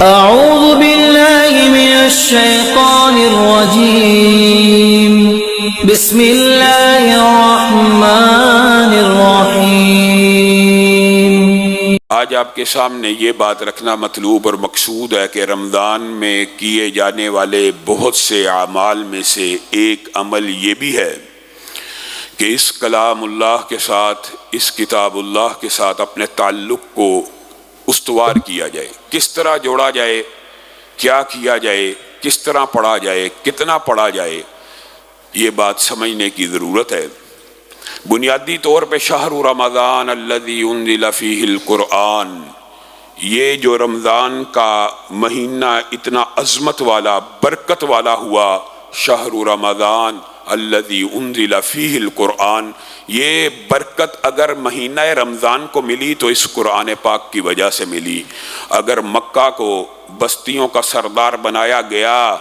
اعوذ باللہ من الشیطان الرجیم بسم اللہ الرحمن الرحیم۔ آج آپ کے سامنے یہ بات رکھنا مطلوب اور مقصود ہے کہ رمضان میں کیے جانے والے بہت سے اعمال میں سے ایک عمل یہ بھی ہے کہ اس کلام اللہ کے ساتھ، اس کتاب اللہ کے ساتھ اپنے تعلق کو استوار کیا جائے۔ کس طرح جوڑا جائے، کیا کیا جائے، کس طرح پڑھا جائے، کتنا پڑھا جائے، یہ بات سمجھنے کی ضرورت ہے۔ بنیادی طور پہ شہر رمضان الذی انزل فیہ القرآن، یہ جو رمضان کا مہینہ اتنا عظمت والا، برکت والا ہوا، شہر رمضان الذی انزل فیہ القرآن، یہ برکت اگر مہینہ رمضان کو ملی تو اس قرآن پاک کی وجہ سے ملی۔ اگر مکہ کو بستیوں کا سردار بنایا گیا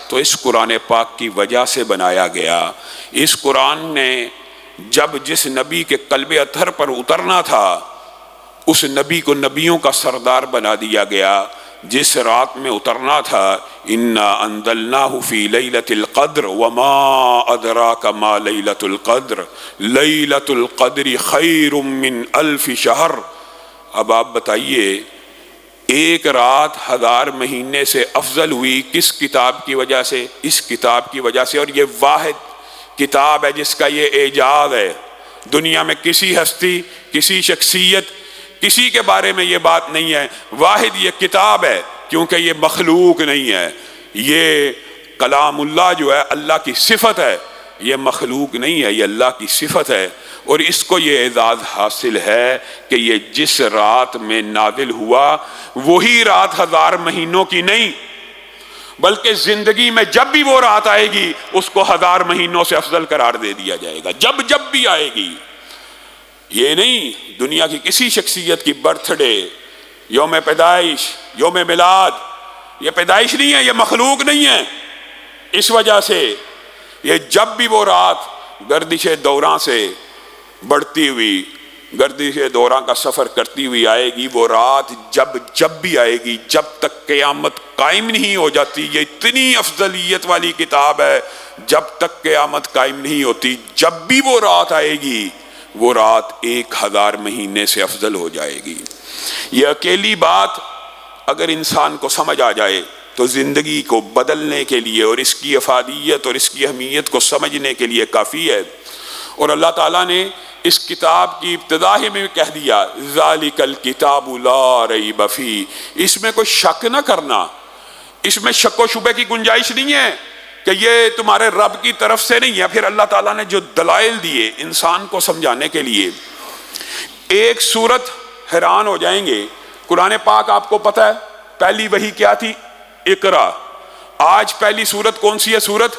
تو اس قرآن پاک کی وجہ سے بنایا گیا۔ اس قرآن نے جب جس نبی کے قلب اطہر پر اترنا تھا، اس نبی کو نبیوں کا سردار بنا دیا گیا۔ جس رات میں اترنا تھا، انا انزلناہ فی لیلۃ القدر وما ادراک ما لیلۃ القدر لیلۃ القدر خیر من الف شہر۔ اب آپ بتائیے، ایک رات 1000 مہینے سے افضل ہوئی کس کتاب کی وجہ سے؟ اس کتاب کی وجہ سے۔ اور یہ واحد کتاب ہے جس کا یہ اعجاز ہے۔ دنیا میں کسی ہستی، کسی شخصیت، کسی کے بارے میں یہ بات نہیں ہے۔ واحد یہ کتاب ہے، کیونکہ یہ مخلوق نہیں ہے۔ یہ کلام اللہ جو ہے اللہ کی صفت ہے، یہ مخلوق نہیں ہے، یہ اللہ کی صفت ہے۔ اور اس کو یہ اعزاز حاصل ہے کہ یہ جس رات میں نازل ہوا وہی رات 1000 مہینوں کی نہیں، بلکہ زندگی میں جب بھی وہ رات آئے گی اس کو 1000 مہینوں سے افضل قرار دے دیا جائے گا، جب جب بھی آئے گی۔ یہ نہیں دنیا کی کسی شخصیت کی برتھ ڈے، یوم پیدائش، یوم میلاد، یہ پیدائش نہیں ہے، یہ مخلوق نہیں ہے۔ اس وجہ سے یہ جب بھی وہ رات گردش دوراں سے بڑھتی ہوئی، گردش دوراں کا سفر کرتی ہوئی آئے گی، وہ رات جب جب بھی آئے گی، جب تک قیامت قائم نہیں ہو جاتی۔ یہ اتنی افضلیت والی کتاب ہے، جب تک قیامت قائم نہیں ہوتی، جب بھی وہ رات آئے گی وہ رات 1000 مہینے سے افضل ہو جائے گی۔ یہ اکیلی بات اگر انسان کو سمجھ آ جائے تو زندگی کو بدلنے کے لیے اور اس کی افادیت اور اس کی اہمیت کو سمجھنے کے لیے کافی ہے۔ اور اللہ تعالیٰ نے اس کتاب کی ابتدا ہی میں کہہ دیا، ذالک الکتاب لا ریب فیہ، اس میں کوئی شک نہ کرنا، اس میں شک و شبہ کی گنجائش نہیں ہے کہ یہ تمہارے رب کی طرف سے نہیں ہے۔ پھر اللہ تعالیٰ نے جو دلائل دیے انسان کو سمجھانے کے لیے، ایک سورت حیران ہو جائیں گے۔ قرآن پاک آپ کو پتہ ہے پہلی وحی کیا تھی؟ اقرا۔ آج پہلی سورت کون سی ہے؟ سورت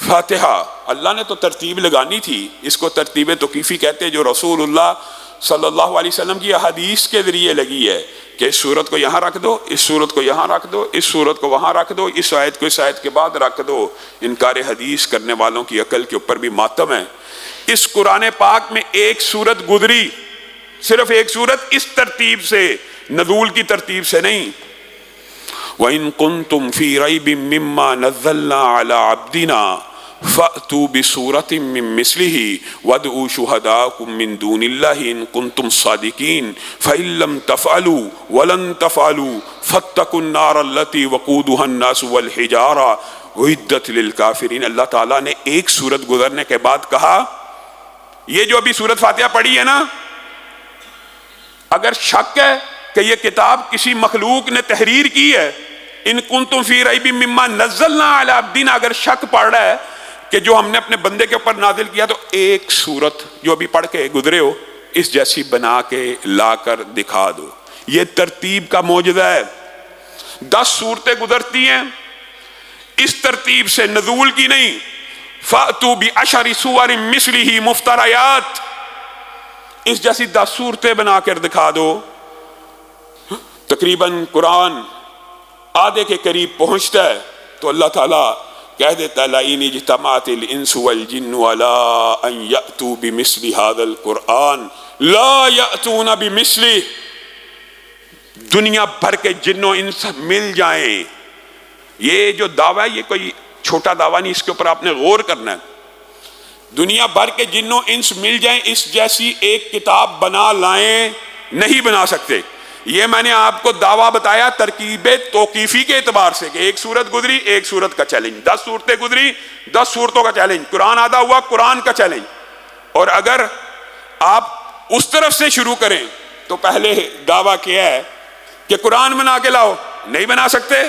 فاتحہ۔ اللہ نے تو ترتیب لگانی تھی، اس کو ترتیب توقیفی کہتے ہیں، جو رسول اللہ صلی اللہ علیہ وسلم کی حدیث کے ذریعے لگی ہے کہ اس سورت کو یہاں رکھ دو، اس سورت کو یہاں رکھ دو، اس سورت کو وہاں رکھ دو، اس آیت کو اس آیت کے بعد رکھ دو۔ انکار حدیث کرنے والوں کی عقل کے اوپر بھی ماتم ہے۔ اس قرآن پاک میں ایک سورت گزری، صرف ایک سورت، اس ترتیب سے، نزول کی ترتیب سے نہیں۔ وَإِن كُنتُمْ فِي رَيْبٍ مِّمَّا نَزَّلْنَا عَلَىٰ عَبْدِنَا فَأْتُوا بِسُورَةٍ مِّن مِّثْلِهِ وَادْعُوا شُهَدَاءَكُم مِّن دُونِ اللَّهِ إِن كُنتُمْ صَادِقِينَ فَإِن لَّمْ تَفْعَلُوا وَلَن تَفْعَلُوا فَاتَّقُوا النَّارَ الَّتِي وَقُودُهَا النَّاسُ وَالْحِجَارَةُ أُعِدَّتْ لِلْكَافِرِينَ۔ اللہ تعالیٰ نے ایک سورت گزرنے کے بعد کہا، یہ جو ابھی سورت فاتحہ پڑھی ہے نا، اگر شک ہے کہ یہ کتاب کسی مخلوق نے تحریر کی ہے، ان کنتم فی ریب مما نزلنا علی عبدنا، اگر شک پڑ رہا ہے کہ جو ہم نے اپنے بندے کے اوپر نازل کیا، تو ایک سورت جو ابھی پڑھ کے گزرے ہو اس جیسی بنا کے لا کر دکھا دو۔ یہ ترتیب کا معجزہ ہے۔ 10 صورتیں گزرتی ہیں اس ترتیب سے، نزول کی نہیں۔ فَأْتُوا بِعَشَرِ سُوَرٍ مِثْلِهِ مُفْتَرَيَاتٍ، اس جیسی 10 صورتیں بنا کر دکھا دو۔ تقریباً قرآن آدھے کے قریب پہنچتا ہے تو اللہ تعالیٰ کہہ دیتا ہے لَئِنِ اجْتَمَعَتِ الْإِنسُ وَالْجِنُّ عَلَىٰ أَن يَأْتُوا بِمِثْلِ هَذَا الْقُرْآنِ لَا يَأْتُونَ بِمِثْلِهِ۔ دنیا بھر کے جنوں انس مل جائیں. یہ جو دعویٰ ہے یہ کوئی چھوٹا دعویٰ نہیں، اس کے اوپر آپ نے غور کرنا ہے. دنیا بھر کے جنوں انس مل جائیں اس جیسی ایک کتاب بنا لائیں، نہیں بنا سکتے. یہ میں نے آپ کو دعویٰ بتایا ترکیب توقیفی کے اعتبار سے کہ ایک سورت گزری، ایک سورت کا چیلنج، 10 صورتیں گزری، 10 صورتوں کا چیلنج، قرآن آدھا ہوا، قرآن کا چیلنج. اور اگر آپ اس طرف سے شروع کریں تو پہلے دعویٰ کیا ہے کہ قرآن بنا کے لاؤ، نہیں بنا سکتے،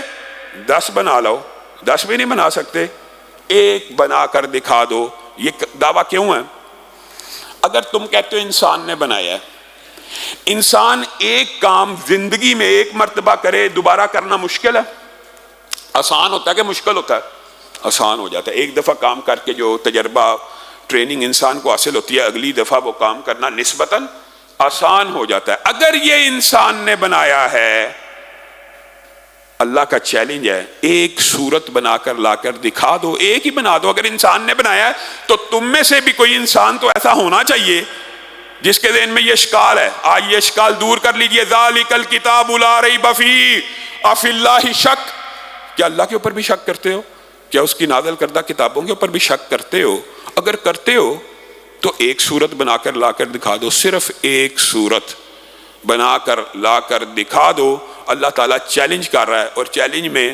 10 بنا لاؤ، 10 بھی نہیں بنا سکتے، ایک بنا کر دکھا دو. یہ دعویٰ کیوں ہے؟ اگر تم کہتے ہو انسان نے بنایا ہے، انسان ایک کام زندگی میں ایک مرتبہ کرے دوبارہ کرنا مشکل ہے؟ آسان ہوتا ہے کہ مشکل ہوتا ہے؟ آسان ہو جاتا ہے. ایک دفعہ کام کر کے جو تجربہ ٹریننگ انسان کو حاصل ہوتی ہے، اگلی دفعہ وہ کام کرنا نسبتاً آسان ہو جاتا ہے. اگر یہ انسان نے بنایا ہے، اللہ کا چیلنج ہے ایک صورت بنا کر لا کر دکھا دو، ایک ہی بنا دو. اگر انسان نے بنایا ہے تو تم میں سے بھی کوئی انسان تو ایسا ہونا چاہیے جس کے ذہن میں یہ اشکال ہے. آج یہ اشکال دور کر لیجئے. ذالک الکتاب لا ریب فیہ افی اللہ شک. کیا اللہ کے اوپر بھی شک کرتے ہو؟ کیا اس کی نازل کردہ کتابوں کے اوپر بھی شک کرتے ہو؟ اگر کرتے ہو تو ایک صورت بنا کر لا کر دکھا دو. صرف ایک صورت بنا کر لا کر دکھا دو. اللہ تعالیٰ چیلنج کر رہا ہے، اور چیلنج میں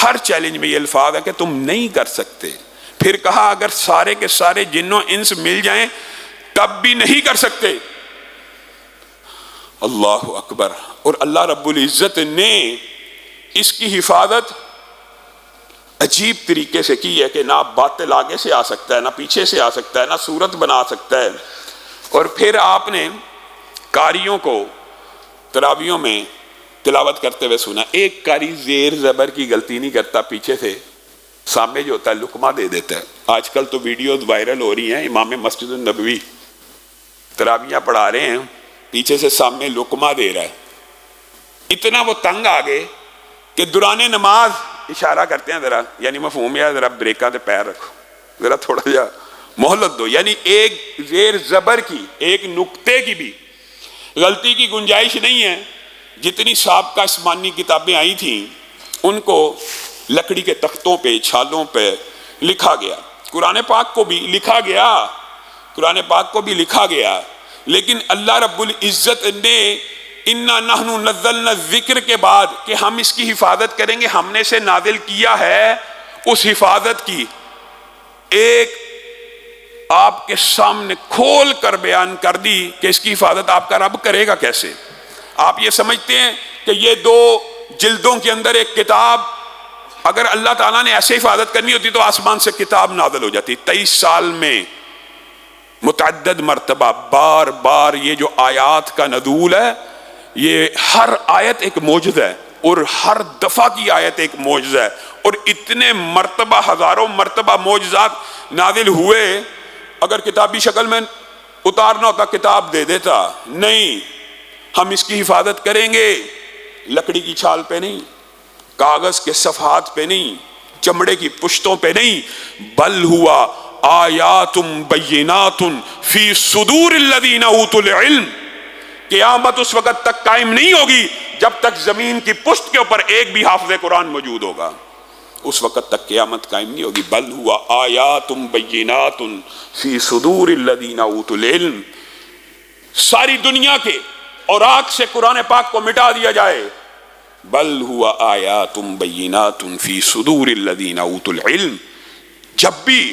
ہر چیلنج میں یہ الفاظ ہے کہ تم نہیں کر سکتے. پھر کہا اگر سارے کے سارے جنوں انس مل جائیں تب بھی نہیں کر سکتے. اللہ اکبر. اور اللہ رب العزت نے اس کی حفاظت عجیب طریقے سے کی ہے کہ نہ باطل آگے سے آ سکتا ہے، نہ پیچھے سے آ سکتا ہے، نہ صورت بنا سکتا ہے. اور پھر آپ نے قاریوں کو تراویحوں میں تلاوت کرتے ہوئے سنا، ایک قاری زیر زبر کی غلطی نہیں کرتا، پیچھے سے سامنے جو ہوتا ہے لقمہ دے دیتا ہے. آج کل تو ویڈیوز وائرل ہو رہی ہیں، امام مسجد النبوی تراویحاں پڑھا رہے ہیں، پیچھے سے سامنے لقمہ دے رہا ہے. اتنا وہ تنگ آگے کہ دوران نماز اشارہ کرتے ہیں ذرا، یعنی مفہوم ہے ذرا بریکاں تے پیر رکھو، ذرا تھوڑا جا مہلت دو. یعنی ایک زیر زبر کی، ایک نقطے کی بھی غلطی کی گنجائش نہیں ہے. جتنی سابقہ آسمانی کتابیں آئی تھیں ان کو لکڑی کے تختوں پہ، چھالوں پہ لکھا گیا. قرآن پاک کو بھی لکھا گیا، قرآن پاک کو بھی لکھا گیا. لیکن اللہ رب العزت نے اِنَّا نَحْنُ نَزَّلْنَا الذِّكْرَ کے بعد کہ ہم اس کی حفاظت کریں گے، ہم نے اسے نازل کیا ہے. اس حفاظت کی ایک آپ کے سامنے کھول کر بیان کر دی کہ اس کی حفاظت آپ کا رب کرے گا کیسے. آپ یہ سمجھتے ہیں کہ یہ 2 جلدوں کے اندر ایک کتاب، اگر اللہ تعالیٰ نے ایسے حفاظت کرنی ہوتی تو آسمان سے کتاب نازل ہو جاتی. 23 سال میں متعدد مرتبہ بار بار یہ جو آیات کا نزول ہے، یہ ہر آیت ایک معجزہ ہے، اور ہر دفعہ کی آیت ایک معجزہ ہے. اور اتنے مرتبہ، ہزاروں مرتبہ معجزات نازل ہوئے. اگر کتابی شکل میں اتارنا ہوتا کتاب دے دیتا. نہیں، ہم اس کی حفاظت کریں گے، لکڑی کی چھال پہ نہیں، کاغذ کے صفحات پہ نہیں، چمڑے کی پشتوں پہ نہیں، بل ہوا آیات بینات فی صدور الذین اوتوا العلم. قیامت اس وقت تک قائم نہیں ہوگی جب تک زمین کی پشت کے اوپر ایک بھی حافظ قرآن موجود ہوگا. اس وقت تک قیامت قائم نہیں ہوگی. بل ہوا آیات بینات فی صدور الذین اوتوا العلم. ساری دنیا کے اوراق سے قرآن پاک کو مٹا دیا جائے. بل ہوا آیات بینات فی صدور الذین اوتوا العلم. جب بھی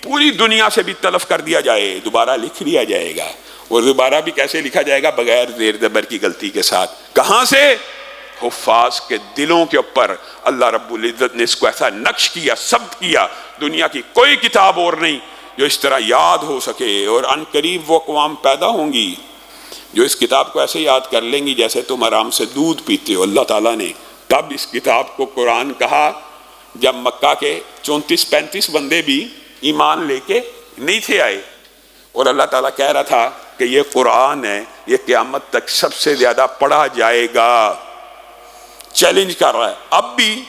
پوری دنیا سے بھی تلف کر دیا جائے دوبارہ لکھ لیا جائے گا. اور دوبارہ بھی کیسے لکھا جائے گا؟ بغیر زیر زبر کی غلطی کے ساتھ. کہاں سے؟ حفاظ کے دلوں کے اوپر اللہ رب العزت نے اس کو ایسا نقش کیا، ثبت کیا. دنیا کی کوئی کتاب اور نہیں جو اس طرح یاد ہو سکے. اور ان قریب وہ اقوام پیدا ہوں گی جو اس کتاب کو ایسے یاد کر لیں گی جیسے تم آرام سے دودھ پیتے ہو. اللہ تعالیٰ نے تب اس کتاب کو قرآن کہا جب مکہ کے 34-35 بندے بھی ایمان لے کے نہیں تھے آئے. اور اللہ تعالیٰ کہہ رہا تھا کہ یہ قرآن ہے، یہ قیامت تک سب سے زیادہ پڑھا جائے گا. چیلنج کر رہا ہے. اب بھی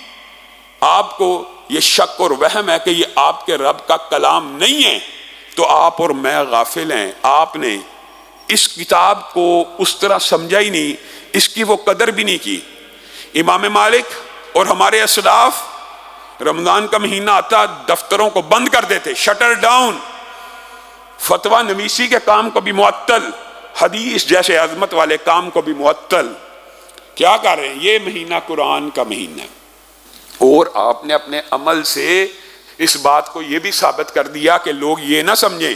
آپ کو یہ شک اور وہم ہے کہ یہ آپ کے رب کا کلام نہیں ہے تو آپ اور میں غافل ہیں. آپ نے اس کتاب کو اس طرح سمجھا ہی نہیں. اس کی وہ قدر بھی نہیں کی۔ امام مالک اور ہمارے اسلاف رمضان کا مہینہ آتا دفتروں کو بند کر دیتے، شٹر ڈاؤن، فتویٰ نویسی کے کام کو بھی معطل، حدیث جیسے عظمت والے کام کو بھی معطل۔ کیا کر رہے ہیں؟ یہ مہینہ قرآن کا مہینہ ہے۔ اور آپ نے اپنے عمل سے اس بات کو یہ بھی ثابت کر دیا کہ لوگ یہ نہ سمجھیں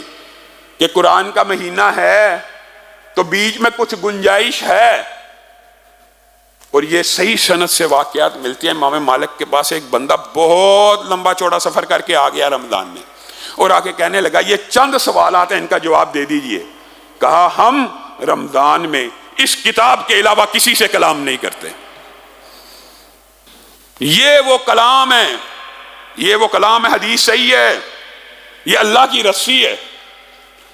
کہ قرآن کا مہینہ ہے تو بیچ میں کچھ گنجائش ہے۔ اور یہ صحیح سند سے واقعات ملتی ہیں۔ امام مالک کے پاس ایک بندہ بہت لمبا چوڑا سفر کر کے آ گیا رمضان میں، اور آ کے کہنے لگا یہ چند سوالات ہیں، ان کا جواب دے دیجئے۔ کہا ہم رمضان میں اس کتاب کے علاوہ کسی سے کلام نہیں کرتے۔ یہ وہ کلام ہے، یہ وہ کلام ہے، حدیث صحیح ہے، یہ اللہ کی رسی ہے،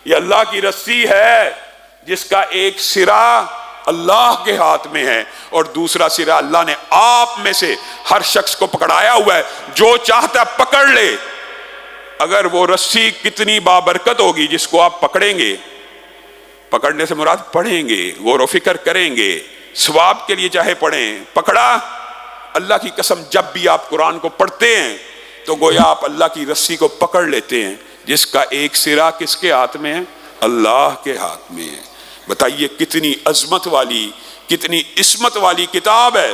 یہ اللہ کی رسی ہے جس کا ایک سرا اللہ کے ہاتھ میں ہے اور دوسرا سرا اللہ نے آپ میں سے ہر شخص کو پکڑایا ہوا ہے، جو چاہتا ہے پکڑ لے۔ اگر وہ رسی کتنی بابرکت ہوگی جس کو آپ پکڑیں گے، پکڑنے سے مراد پڑھیں گے، غور و فکر کریں گے، ثواب کے لیے چاہے پڑھیں، پکڑا۔ اللہ کی قسم جب بھی آپ قرآن کو پڑھتے ہیں تو گویا آپ اللہ کی رسی کو پکڑ لیتے ہیں جس کا ایک سرا کس کے ہاتھ میں ہے؟ اللہ کے ہاتھ میں ہے۔ بتائیے کتنی عظمت والی، کتنی عصمت والی کتاب ہے۔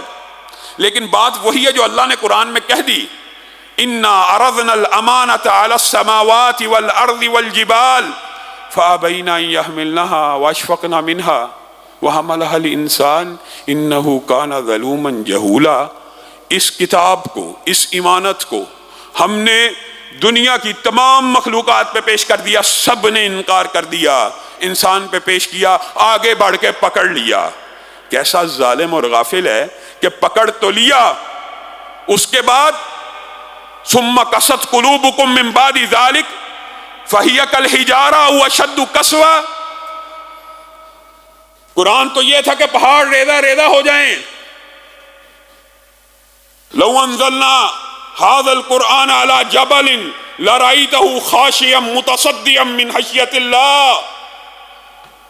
لیکن بات وہی ہے جو اللہ نے قرآن میں کہہ دی، اِنَّا عَرَضْنَا الْأَمَانَةَ عَلَى السَّمَاوَاتِ وَالْأَرْضِ وَالْجِبَالِ فَأَبَيْنَا أَن يَحْمِلْنَهَا وَأَشْفَقْنَا مِنْهَا وَحَمَلَهَا الْإِنسَانُ إِنَّهُ كَانَ ظَلُومًا جَهُولًا۔ اس کتاب کو، اس امانت کو ہم نے دنیا کی تمام مخلوقات پہ پیش کر دیا، سب نے انکار کر دیا، انسان پہ پیش کیا، آگے بڑھ کے پکڑ لیا۔ کیسا ظالم اور غافل ہے کہ پکڑ تو لیا، اس کے بعد ثم قست قلوبکم من بعد ذلک فہی کالحجارہ او اشد قسوہ۔ قرآن تو یہ تھا کہ پہاڑ ریزہ ریزہ ہو جائیں۔ لو انزلنا هذا القرآن على جبل لرأيته خاشعا متصدعا من خشية الله۔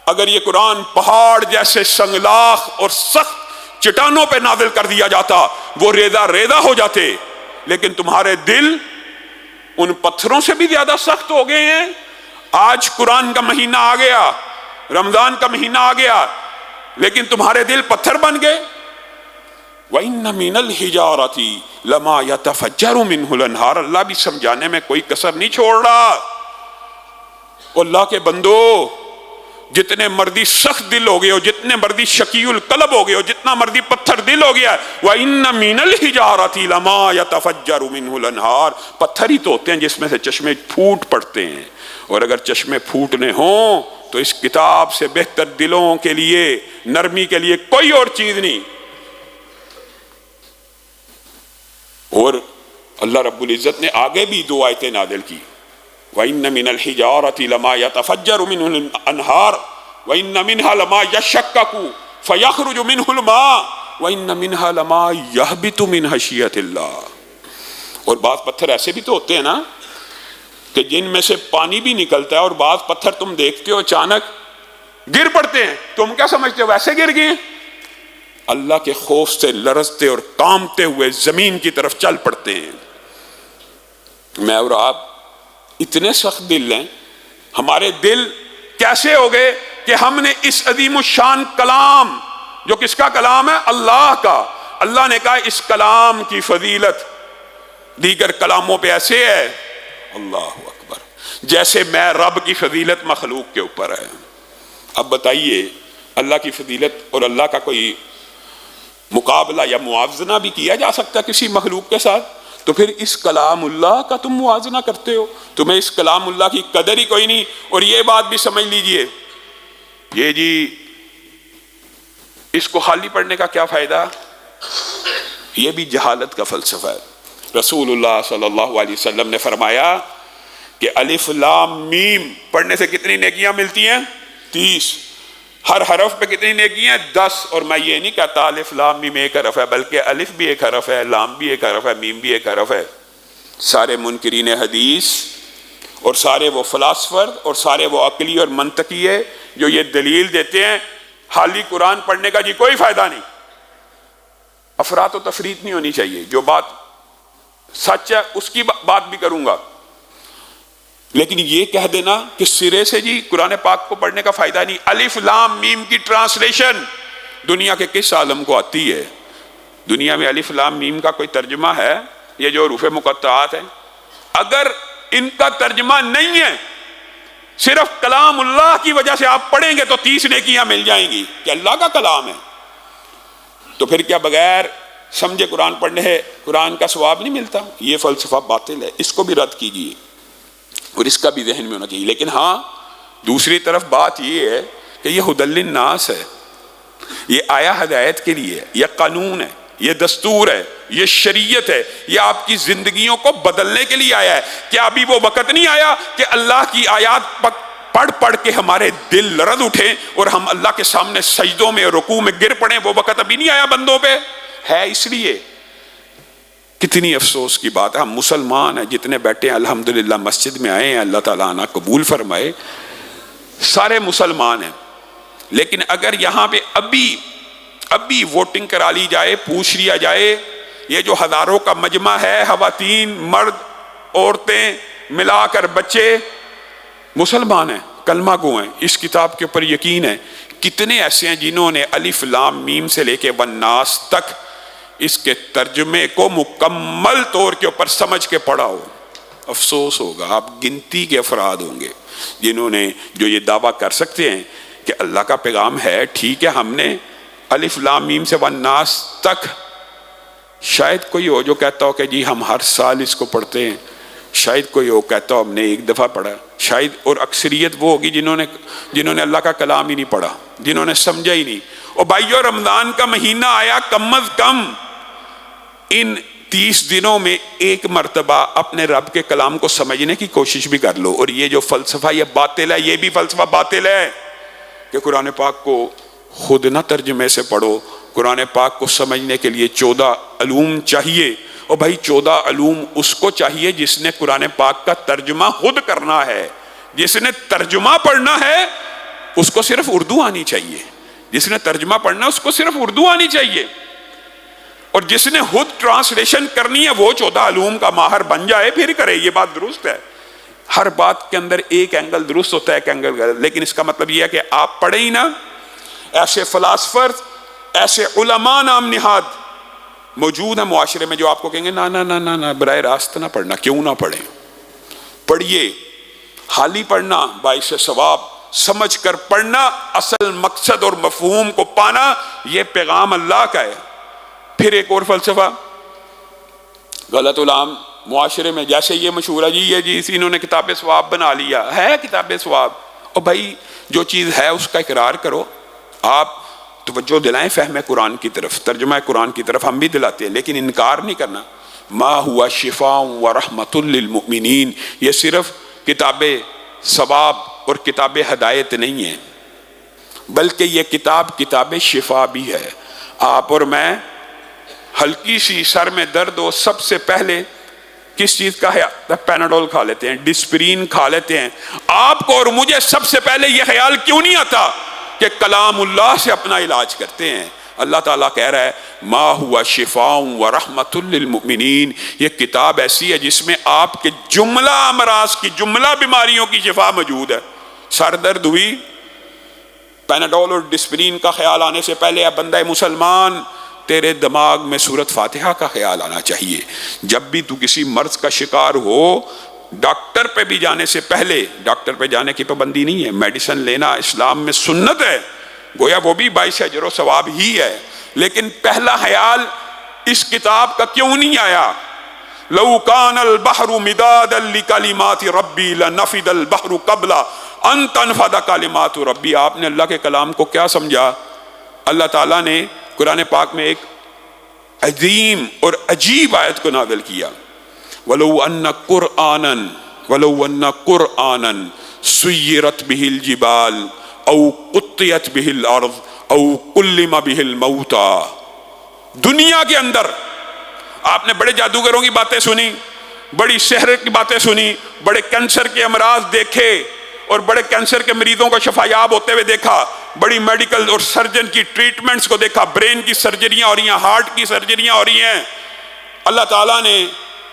اگر یہ قرآن پہاڑ جیسے سنگلاخ اور سخت چٹانوں پہ نازل کر دیا جاتا وہ ریزہ ریزہ ہو جاتے، لیکن تمہارے دل ان پتھروں سے بھی زیادہ سخت ہو گئے ہیں۔ آج قرآن کا مہینہ آ گیا، رمضان کا مہینہ آ گیا، لیکن تمہارے دل پتھر بن گئے۔ وَإِنَّ مِنَ الْحِجَارَةِ لَمَا يَتَفَجَّرُ مِنْهُ الْأَنْهَارُ۔ اللہ بھی سمجھانے میں کوئی کسر نہیں چھوڑ رہا۔ اللہ کے بندو، جتنے مردی سخت دل ہو گئے ہو، جتنے مردی شقی القلب ہو گئے ہو، جتنا مردی پتھر دل ہو گیا، وَإِنَّ مِنَ الْحِجَارَةِ لَمَا يَتَفَجَّرُ مِنْهُ الْأَنْهَارُ۔ پتھر ہی تو ہوتے ہیں جس میں سے چشمے پھوٹ پڑتے ہیں، اور اگر چشمے پھوٹنے ہوں تو اس کتاب سے بہتر دلوں کے لیے، نرمی کے لیے کوئی اور چیز نہیں۔ اور اللہ رب العزت نے آگے بھی دو آیتیں نازل کی، وَإِنَّ مِنَ الْحِجَارَةِ لَمَا يَتَفَجَّرُ مِنْهُ الْأَنْهَارُ وَإِنَّ مِنْهَا لَمَا يَشَّقَّقُ فَيَخْرُجُ مِنْهُ الْمَاءُ وَإِنَّ مِنْهَا لَمَا يَهْبِطُ مِنْ خَشْيَةِ اللَّهِ۔ اور بعض پتھر ایسے بھی تو ہوتے ہیں نا کہ جن میں سے پانی بھی نکلتا ہے، اور بعض پتھر تم دیکھتے ہو اچانک گر پڑتے ہیں، تم کیا سمجھتے ہو ویسے گر گئے؟ اللہ کے خوف سے لرزتے اور کانپتے ہوئے زمین کی طرف چل پڑتے ہیں۔ میں اور آپ اتنے سخت دل ہیں، ہمارے دل کیسے ہو گئے کہ ہم نے اس عظیم الشان کلام، جو کس کا کلام ہے؟ اللہ کا، اللہ نے کہا اس کلام کی فضیلت دیگر کلاموں پہ ایسے ہے، اللہ اکبر، جیسے میں رب کی فضیلت مخلوق کے اوپر ہے۔ اب بتائیے اللہ کی فضیلت اور اللہ کا کوئی مقابلہ یا موازنہ بھی کیا جا سکتا ہے کسی مخلوق کے ساتھ؟ تو پھر اس کلام اللہ کا تم موازنہ کرتے ہو، تمہیں اس کلام اللہ کی قدر ہی کوئی نہیں۔ اور یہ بات بھی سمجھ لیجئے، یہ جی اس کو خالی پڑھنے کا کیا فائدہ؟ یہ بھی جہالت کا فلسفہ ہے۔ رسول اللہ صلی اللہ علیہ وسلم نے فرمایا کہ الف لام میم پڑھنے سے کتنی نیکیاں ملتی ہیں؟ 30۔ ہر حرف پہ کتنی نیکیاں؟ 10۔ اور میں یہ نہیں کہتا الف لام میم ایک حرف ہے، بلکہ الف بھی ایک حرف ہے، لام بھی ایک حرف ہے، میم بھی ایک حرف ہے۔ سارے منکرین حدیث اور سارے وہ فلاسفر اور سارے وہ عقلی اور منطقی ہے جو یہ دلیل دیتے ہیں حالی قرآن پڑھنے کا جی کوئی فائدہ نہیں. افراط و تفریط نہیں ہونی چاہیے. جو بات سچ ہے اس کی بات بھی کروں گا، لیکن یہ کہہ دینا کہ سرے سے جی قرآن پاک کو پڑھنے کا فائدہ نہیں. الف لام میم کی ٹرانسلیشن دنیا کے کس عالم کو آتی ہے؟ دنیا میں الف لام میم کا کوئی ترجمہ ہے؟ یہ جو حروف مقطعات ہیں، اگر ان کا ترجمہ نہیں ہے، صرف کلام اللہ کی وجہ سے آپ پڑھیں گے تو 30 نیکیاں مل جائیں گی کہ اللہ کا کلام ہے. تو پھر کیا بغیر سمجھے قرآن پڑھنے ہے قرآن کا ثواب نہیں ملتا؟ یہ فلسفہ باطل ہے، اس کو بھی رد کیجیے اور اس کا بھی ذہن میں ہونا چاہیے. لیکن ہاں دوسری طرف بات یہ ہے کہ یہ ہدی للناس ہے، یہ آیا ہدایت کے لیے ہے، یہ قانون ہے، یہ دستور ہے، یہ شریعت ہے، یہ آپ کی زندگیوں کو بدلنے کے لیے آیا ہے. کیا ابھی وہ وقت نہیں آیا کہ اللہ کی آیات پڑھ پڑھ کے ہمارے دل لرز اٹھیں اور ہم اللہ کے سامنے سجدوں میں رکوع میں گر پڑیں؟ وہ وقت ابھی نہیں آیا بندوں پہ؟ ہے. اس لیے کتنی افسوس کی بات ہے، ہم مسلمان ہیں جتنے بیٹھے ہیں الحمدللہ مسجد میں آئے ہیں، اللہ تعالیٰ عنہ قبول فرمائے، سارے مسلمان ہیں. لیکن اگر یہاں پہ ابھی ووٹنگ کرا لی جائے، پوچھ لیا جائے، یہ جو ہزاروں کا مجمع ہے، خواتین مرد عورتیں ملا کر بچے مسلمان ہیں، کلمہ گو ہیں، اس کتاب کے اوپر یقین ہے. کتنے ایسے ہیں جنہوں نے الف لام میم سے لے کے والناس تک اس کے ترجمے کو مکمل طور کے اوپر سمجھ کے پڑھا ہو؟ افسوس ہوگا، آپ گنتی کے افراد ہوں گے جنہوں نے جو یہ دعویٰ کر سکتے ہیں کہ اللہ کا پیغام ہے. ٹھیک ہے، ہم نے الف لام میم سے والناس تک، شاید کوئی ہو جو کہتا ہو کہ جی ہم ہر سال اس کو پڑھتے ہیں، شاید کوئی ہو کہتا ہو ہم نے ایک دفعہ پڑھا، شاید، اور اکثریت وہ ہوگی جنہوں نے اللہ کا کلام ہی نہیں پڑھا، جنہوں نے سمجھا ہی نہیں. اور بھائیو، رمضان کا مہینہ آیا، کم از کم ان 30 دنوں میں ایک مرتبہ اپنے رب کے کلام کو سمجھنے کی کوشش بھی کر لو. اور یہ جو فلسفہ یہ باطل ہے، یہ بھی فلسفہ باطل ہے کہ قرآن پاک کو خود نہ ترجمے سے پڑھو. قرآن پاک کو سمجھنے کے لیے 14 علوم چاہیے. اور بھائی 14 علوم اس کو چاہیے جس نے قرآن پاک کا ترجمہ خود کرنا ہے. جس نے ترجمہ پڑھنا ہے اس کو صرف اردو آنی چاہیے. جس نے ترجمہ پڑھنا ہے اس کو صرف اردو آنی چاہیے. اور جس نے خود ٹرانسلیشن کرنی ہے وہ 14 علوم کا ماہر بن جائے، پھر کرے. یہ بات درست ہے، ہر بات کے اندر ایک اینگل درست ہوتا ہے، ایک اینگل غلط. لیکن اس کا مطلب یہ ہے کہ آپ پڑھیں ہی نہ. ایسے فلاسفر، ایسے علماء نام نہاد موجود ہیں معاشرے میں جو آپ کو کہیں گے نا نا نا نا نا براہ راست نہ پڑھنا. کیوں نہ پڑھیں؟ پڑھیے. حالی پڑھنا باعث ثواب، سمجھ کر پڑھنا، اصل مقصد اور مفہوم کو پانا، یہ پیغام اللہ کا ہے. پھر ایک اور فلسفہ غلط علام معاشرے میں، جیسے یہ مشہور ہے جی یہ جی انہوں نے کتاب ثواب بنا لیا ہے. کتاب ثواب، اور بھائی جو چیز ہے اس کا اقرار کرو. آپ توجہ دلائیں فہم قرآن کی طرف، ترجمہ قرآن کی طرف، ہم بھی دلاتے ہیں، لیکن انکار نہیں کرنا. ما ہوا شفاء و رحمت للمؤمنین، یہ صرف کتاب ثواب اور کتاب ہدایت نہیں ہے، بلکہ یہ کتاب شفا بھی ہے. آپ اور میں ہلکی سی سر میں درد ہو، سب سے پہلے کس چیز کا ہے؟ پیناڈول کھا لیتے ہیں، ڈسپرین کھا لیتے ہیں. آپ کو اور مجھے سب سے پہلے یہ خیال کیوں نہیں آتا کہ کلام اللہ سے اپنا علاج کرتے ہیں؟ اللہ تعالیٰ کہہ رہا ہے ما ہوا شفاء و رحمت للمؤمنین، یہ کتاب ایسی ہے جس میں آپ کے جملہ امراض کی، جملہ بیماریوں کی شفا موجود ہے. سر درد ہوئی، پیناڈول اور ڈسپرین کا خیال آنے سے پہلے اے بندہ مسلمان، تیرے دماغ میں سورت فاتحہ کا خیال آنا چاہیے. جب بھی تو کسی مرض کا شکار ہو، ڈاکٹر پہ بھی جانے سے پہلے، ڈاکٹر پہ جانے کی پابندی نہیں ہے، میڈیسن لینا اسلام میں سنت ہے، گویا وہ بھی باعث اجر و ثواب ہی ہے. لیکن پہلا خیال اس کتاب کا کیوں نہیں آیا؟ لو کان البحر مدادا لکلمات ربی لنفد البحر قبل ان تنفد کلمات ربی. آپ نے اللہ کے کلام کو کیا سمجھا؟ اللہ تعالیٰ نے قرآن پاک میں ایک عظیم اور عجیب آیت کو نازل کیا، وَلَوْ أَنَّ قُرْآنًا سُيِّرَتْ بِهِ الْجِبَالُ أَوْ قُطِّيَتْ بِهِ الْأَرْضُ أَوْ كُلِّمَ بِهِ الْمَوْتَى. دنیا کے اندر آپ نے بڑے جادوگروں کی باتیں سنی، بڑی سحر کی باتیں سنی، بڑے کینسر کے امراض دیکھے اور بڑے کینسر کے مریضوں کو شفا یاب ہوتے ہوئے دیکھا. بڑی میڈیکل اور سرجن کی ٹریٹمنٹس کو دیکھا، برین کی سرجریاں ہو رہی ہیں، ہارٹ کی سرجریاں ہو رہی ہیں. اللہ تعالیٰ نے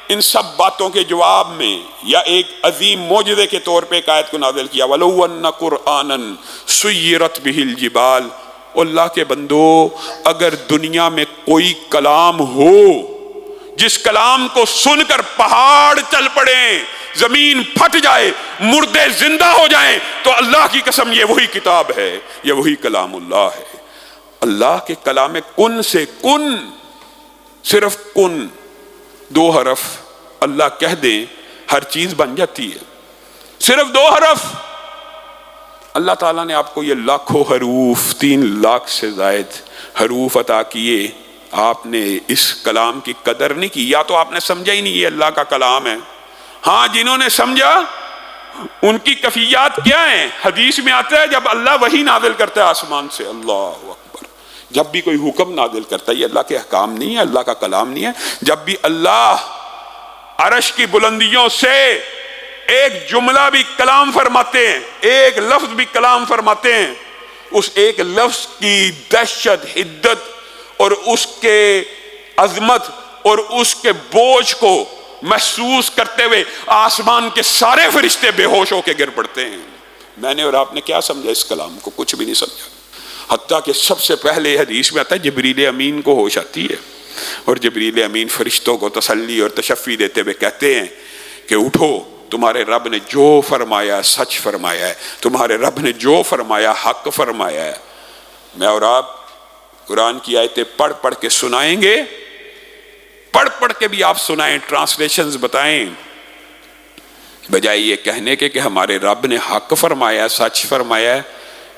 ان سب باتوں کے جواب میں یا ایک عظیم معجزے کے طور پہ ایک آیت کو نازل کیا، وَلَوْ أَنَّ قُرْآنًا سُيِّرَتْ بِهِ الْجِبَالُ. اللہ کے بندو، اگر دنیا میں کوئی کلام ہو جس کلام کو سن کر پہاڑ چل پڑیں، زمین پھٹ جائے، مردے زندہ ہو جائیں، تو اللہ کی قسم یہ وہی کتاب ہے، یہ وہی کلام اللہ ہے. اللہ کے کلام کن سے، کن، صرف کن، 2 حرف اللہ کہہ دیں ہر چیز بن جاتی ہے. صرف 2 حرف. اللہ تعالیٰ نے آپ کو یہ لاکھوں حروف، 3 لاکھ سے زائد حروف عطا کیے، آپ نے اس کلام کی قدر نہیں کی، یا تو آپ نے سمجھا ہی نہیں یہ اللہ کا کلام ہے. ہاں جنہوں نے سمجھا ان کی کیفیات کیا ہیں؟ حدیث میں آتا ہے جب اللہ وحی نازل کرتا ہے آسمان سے، اللہ اکبر، جب بھی کوئی حکم نازل کرتا ہے، یہ اللہ کے احکام نہیں ہے، اللہ کا کلام نہیں ہے. جب بھی اللہ عرش کی بلندیوں سے ایک جملہ بھی کلام فرماتے ہیں، ایک لفظ بھی کلام فرماتے ہیں، اس ایک لفظ کی دہشت، حدت اور اس کے عظمت اور اس کے بوجھ کو محسوس کرتے ہوئے آسمان کے سارے فرشتے بے ہوش ہو کے گر پڑتے ہیں. میں نے اور آپ نے کیا سمجھا اس کلام کو؟ کچھ بھی نہیں سمجھا. حتیٰ کہ سب سے پہلے حدیث میں آتا ہے جبریل امین کو ہوش آتی ہے، اور جبریل امین فرشتوں کو تسلی اور تشفی دیتے ہوئے کہتے ہیں کہ اٹھو، تمہارے رب نے جو فرمایا سچ فرمایا ہے، تمہارے رب نے جو فرمایا حق فرمایا ہے. میں اور آپ قرآن کی آیتیں پڑھ پڑھ کے سنائیں گے، پڑھ پڑھ کے بھی آپ سنائیں، ٹرانسلیشنز بتائیں، بجائے یہ کہنے کے کہ ہمارے رب نے حق فرمایا، سچ فرمایا ہے،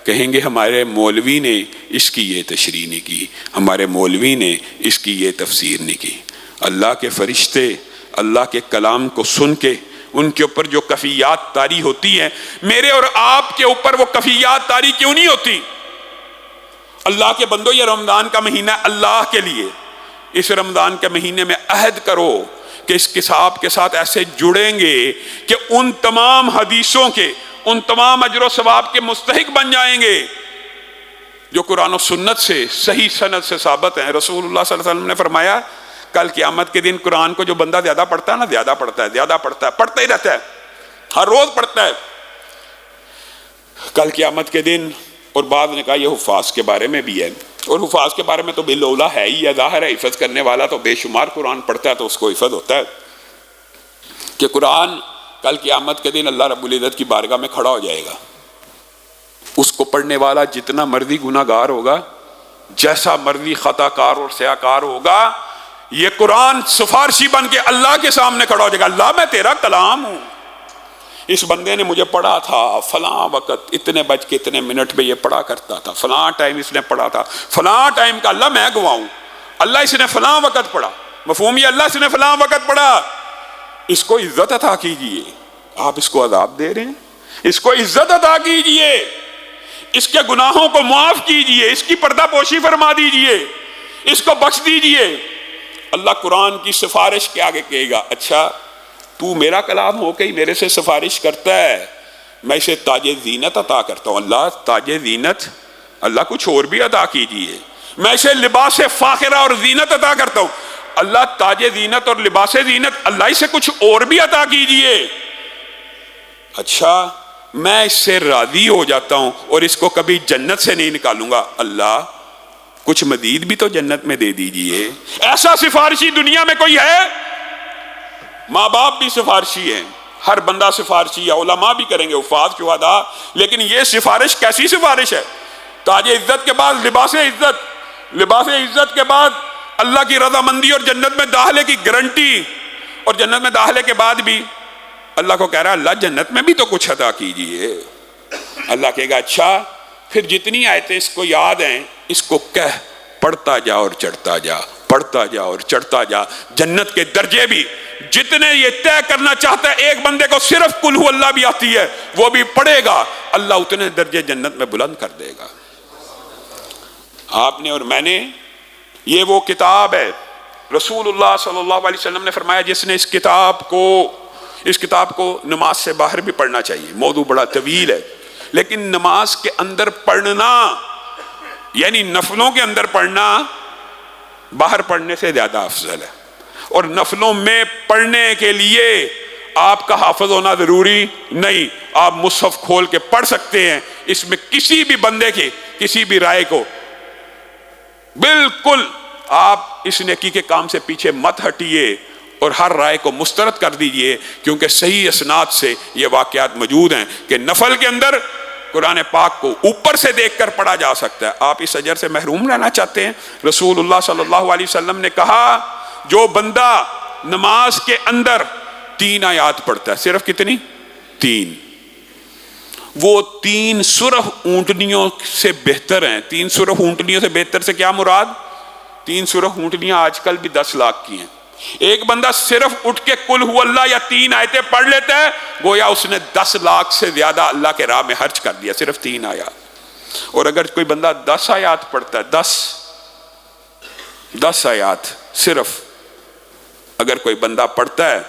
کہیں گے ہمارے مولوی نے اس کی یہ تشریح نہیں کی، ہمارے مولوی نے اس کی یہ تفسیر نہیں کی. اللہ کے فرشتے اللہ کے کلام کو سن کے ان کے اوپر جو کفیات طاری ہوتی ہیں، میرے اور آپ کے اوپر وہ کفیات طاری کیوں نہیں ہوتی؟ اللہ کے بندو، یہ رمضان کا مہینہ اللہ کے لیے، اس رمضان کے مہینے میں عہد کرو کہ اس کتاب کے ساتھ ایسے جڑیں گے کہ ان تمام حدیثوں کے، ان تمام اجر و ثواب کے مستحق بن جائیں گے جو قرآن و سنت سے صحیح سند سے ثابت ہیں. رسول اللہ صلی اللہ علیہ وسلم نے فرمایا کل قیامت کے دن قرآن کو جو بندہ زیادہ پڑھتا ہے نا، زیادہ پڑھتا ہے، زیادہ پڑھتا ہے، پڑھتا ہی رہتا ہے، ہر روز پڑھتا ہے، کل قیامت کے دن. اور بعض نے کہا یہ حفاظ کے بارے میں بھی ہے، اور حفاظ کے بارے میں تو باللہ ہے ہی ہے، ظاہر ہے حفظ کرنے والا تو بے شمار قرآن پڑھتا ہے تو اس کو حفظ ہوتا ہے کہ قرآن کل قیامت کے دن اللہ رب العزت کی بارگاہ میں کھڑا ہو جائے گا. اس کو پڑھنے والا جتنا مرضی گناہ گار ہوگا، جیسا مرضی خطا کار اور سیاہ کار ہوگا، یہ قرآن سفارشی بن کے اللہ کے سامنے کھڑا ہو جائے گا. اللہ میں تیرا کلام ہوں، اس بندے نے مجھے پڑھا تھا فلاں وقت اتنے بج کے اتنے منٹ میں یہ پڑھا کرتا تھا، فلاں ٹائم اس نے پڑھا تھا، فلاں ٹائم کا اللہ میں گواہوں، اللہ اس نے فلاں وقت پڑھا. مفہوم یہ اللہ اس نے فلاں وقت پڑھا. اس کو عزت عطا کیجئے. آپ اس کو عذاب دے رہے ہیں، اس کو عزت عطا کیجئے، اس کے گناہوں کو معاف کیجئے، اس کی پردہ پوشی فرما دیجئے، اس کو بخش دیجئے. اللہ قرآن کی سفارش کے آگے کہے گا اچھا تو میرا کلام ہو کے ہی میرے سے سفارش کرتا ہے، میں اسے تاج زینت عطا کرتا ہوں. اللہ تاج زینت، اللہ کچھ اور بھی عطا کیجئے. میں اسے لباس فاخرہ اور زینت عطا کرتا ہوں. اللہ تاج زینت اور لباس زینت، اللہ اسے کچھ اور بھی عطا کیجئے. اچھا میں اس سے راضی ہو جاتا ہوں اور اس کو کبھی جنت سے نہیں نکالوں گا، اللہ کچھ مزید بھی تو جنت میں دے دیجئے. ایسا سفارشی دنیا میں کوئی ہے؟ ماں باپ بھی سفارشی ہیں، ہر بندہ سفارشی ہے، علماء بھی کریں گے، حفاظ شہداء. لیکن یہ سفارش کیسی سفارش ہے؟ تاج عزت کے بعد لباس عزت، لباس عزت کے بعد اللہ کی رضامندی اور جنت میں داخلے کی گارنٹی، اور جنت میں داخلے کے بعد بھی اللہ کو کہہ رہا ہے اللہ جنت میں بھی تو کچھ عطا کیجئے. اللہ کہے گا اچھا پھر جتنی آیتیں اس کو یاد ہیں اس کو کہہ، پڑھتا جا اور چڑھتا جا، پڑھتا جا اور چڑھتا جا. جنت کے درجے بھی جتنے یہ طے کرنا چاہتا ہے، ایک بندے کو صرف قل ہو اللہ بھی آتی ہے، وہ بھی پڑھے گا، اللہ اتنے درجے جنت میں بلند کر دے گا. آپ نے اور میں نے، یہ وہ کتاب ہے. رسول اللہ صلی اللہ علیہ وسلم نے فرمایا جس نے اس کتاب کو نماز سے باہر بھی پڑھنا چاہیے. موضوع بڑا طویل ہے لیکن نماز کے اندر پڑھنا یعنی نفلوں کے اندر پڑھنا باہر پڑھنے سے زیادہ افضل ہے. اور نفلوں میں پڑھنے کے لیے آپ کا حافظ ہونا ضروری نہیں، آپ مصحف کھول کے پڑھ سکتے ہیں. اس میں کسی بھی بندے کی کسی بھی رائے کو بالکل آپ اس نیکی کے کام سے پیچھے مت ہٹیے اور ہر رائے کو مسترد کر دیجئے، کیونکہ صحیح اسناد سے یہ واقعات موجود ہیں کہ نفل کے اندر قرآن پاک کو اوپر سے دیکھ کر پڑھا جا سکتا ہے. آپ اس اجر سے محروم رہنا چاہتے ہیں؟ رسول اللہ صلی اللہ علیہ وسلم نے کہا جو بندہ نماز کے اندر 3 آیات پڑھتا ہے، صرف کتنی؟ 3، وہ 3 سرخ اونٹنیوں سے بہتر ہیں. 3 سرخ اونٹنیوں سے بہتر سے کیا مراد؟ 3 سرخ اونٹنیاں آج کل بھی 10 لاکھ کی ہیں. ایک بندہ صرف اٹھ کے قل ہو اللہ یا 3 آیتیں پڑھ لیتا ہے، گویا اس نے 10 لاکھ سے زیادہ اللہ کے راہ میں خرچ کر دیا، صرف 3 آیات. اور اگر کوئی بندہ 10 آیات پڑھتا ہے، 10 آیات صرف اگر کوئی بندہ پڑھتا ہے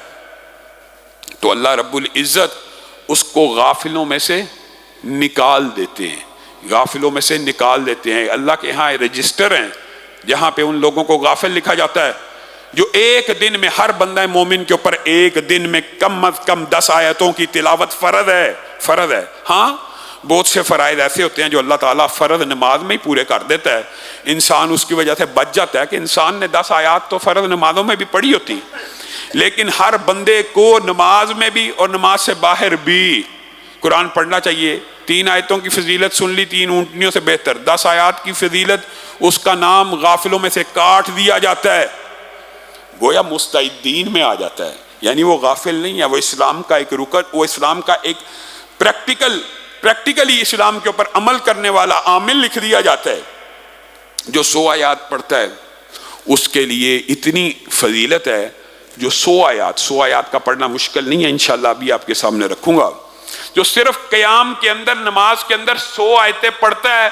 تو اللہ رب العزت اس کو غافلوں میں سے نکال دیتے ہیں. غافلوں میں سے نکال دیتے ہیں. اللہ کے ہاں رجسٹر ہیں جہاں پہ ان لوگوں کو غافل لکھا جاتا ہے جو ایک دن میں، ہر بندہ مومن کے اوپر ایک دن میں کم از کم 10 آیتوں کی تلاوت فرض ہے. ہاں بہت سے فرائض ایسے ہوتے ہیں جو اللہ تعالیٰ فرض نماز میں ہی پورے کر دیتا ہے. انسان اس کی وجہ سے بچ جاتا ہے کہ انسان نے 10 آیات تو فرض نمازوں میں بھی پڑھی ہوتی، لیکن ہر بندے کو نماز میں بھی اور نماز سے باہر بھی قرآن پڑھنا چاہیے. 3 آیتوں کی فضیلت سن لی، 3 اونٹنیوں سے بہتر. 10 آیات کی فضیلت، اس کا نام غافلوں میں سے کاٹ دیا جاتا ہے، گویا مستعدین میں آ جاتا ہے. یعنی وہ غافل نہیں ہے، وہ اسلام کا ایک رکن، وہ اسلام کا ایک پریکٹیکلی اسلام کے اوپر عمل کرنے والا عامل لکھ دیا جاتا ہے. جو 100 آیات پڑھتا ہے اس کے لیے اتنی فضیلت ہے. جو 100 آیات کا پڑھنا مشکل نہیں ہے، انشاءاللہ ابھی آپ کے سامنے رکھوں گا. جو صرف قیام کے اندر، نماز کے اندر 100 آیتیں پڑھتا ہے،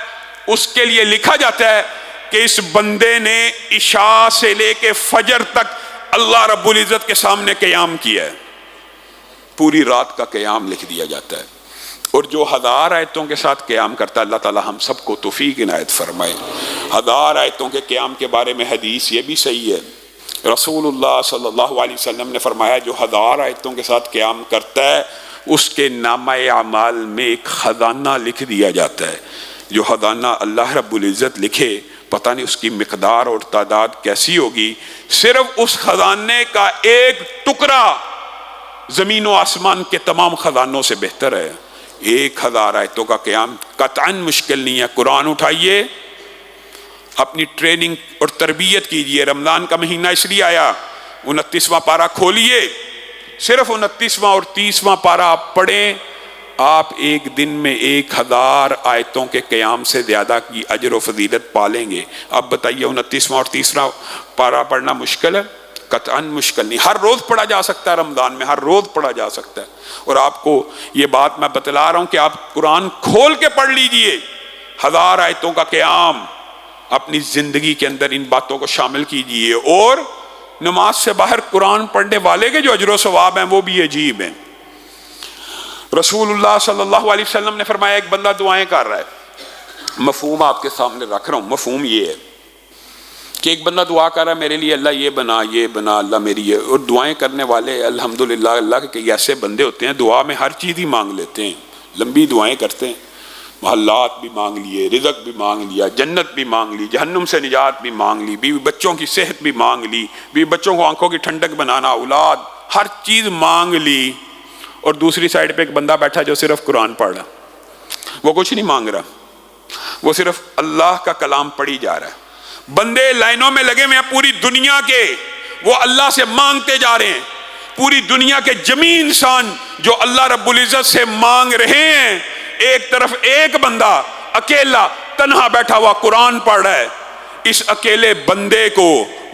اس کے لیے لکھا جاتا ہے کہ اس بندے نے عشاء سے لے کے فجر تک اللہ رب العزت کے سامنے قیام کیا ہے. پوری رات کا قیام لکھ دیا جاتا ہے. اور جو 1000 آیتوں کے ساتھ قیام کرتا ہے، اللہ تعالی ہم سب کو توفیق عنایت فرمائے. 1000 آیتوں کے قیام کے بارے میں حدیث یہ بھی صحیح ہے. رسول اللہ صلی اللہ علیہ وسلم نے فرمایا جو 1000 آیتوں کے ساتھ قیام کرتا ہے اس کے نامہ اعمال میں ایک خزانہ لکھ دیا جاتا ہے. جو خزانہ اللہ رب العزت لکھے، پتہ نہیں اس کی مقدار اور تعداد کیسی ہوگی. صرف اس خزانے کا ایک ٹکڑا زمین و آسمان کے تمام خزانوں سے بہتر ہے. 1000 آیتوں کا قیام قطعاً مشکل نہیں ہے. قرآن اٹھائیے، اپنی ٹریننگ اور تربیت کیجئے. رمضان کا مہینہ اس لیے آیا، 29واں پارہ کھولیے، صرف 29واں اور 30واں پارہ آپ پڑھیں، آپ ایک دن میں 1000 آیتوں کے قیام سے زیادہ کی اجر و فضیلت پالیں گے. اب بتائیے 29واں اور 30واں پارہ پڑھنا مشکل ہے؟ قطعاً مشکل نہیں. ہر روز پڑھا جا سکتا ہے، رمضان میں ہر روز پڑھا جا سکتا ہے. اور آپ کو یہ بات میں بتلا رہا ہوں کہ آپ قرآن کھول کے پڑھ لیجئے. 1000 آیتوں کا قیام اپنی زندگی کے اندر ان باتوں کو شامل کیجئے. اور نماز سے باہر قرآن پڑھنے والے کے جو اجر و ثواب ہیں وہ بھی عجیب ہیں. رسول اللہ صلی اللہ علیہ وسلم نے فرمایا ایک بندہ دعائیں کر رہا ہے. مفہوم آپ کے سامنے رکھ رہا ہوں. مفہوم یہ ہے کہ ایک بندہ دعا کر رہا ہے میرے لیے اللہ یہ بنا اللہ میری یہ. اور دعائیں کرنے والے الحمدللہ اللہ کے ایسے بندے ہوتے ہیں دعا میں ہر چیز ہی مانگ لیتے ہیں، لمبی دعائیں کرتے ہیں. محلات بھی مانگ لیے، رزق بھی مانگ لیا، جنت بھی مانگ لی، جہنم سے نجات بھی مانگ لی، بیوی بچوں کی صحت بھی مانگ لی، بیوی بچوں کو آنکھوں کی ٹھنڈک بنانا، اولاد، ہر چیز مانگ لی. اور دوسری سائڈ پہ ایک بندہ بیٹھا جو صرف قرآن پڑھ رہا، وہ کچھ نہیں مانگ رہا، وہ صرف اللہ کا کلام پڑھی جا رہا ہے. بندے لائنوں میں لگے ہوئے ہیں پوری دنیا کے، وہ اللہ سے مانگتے جا رہے ہیں. پوری دنیا کے جمیع انسان جو اللہ رب العزت سے مانگ رہے ہیں، ایک طرف ایک بندہ اکیلا تنہا بیٹھا ہوا قرآن پڑھ رہا ہے. اس اکیلے بندے کو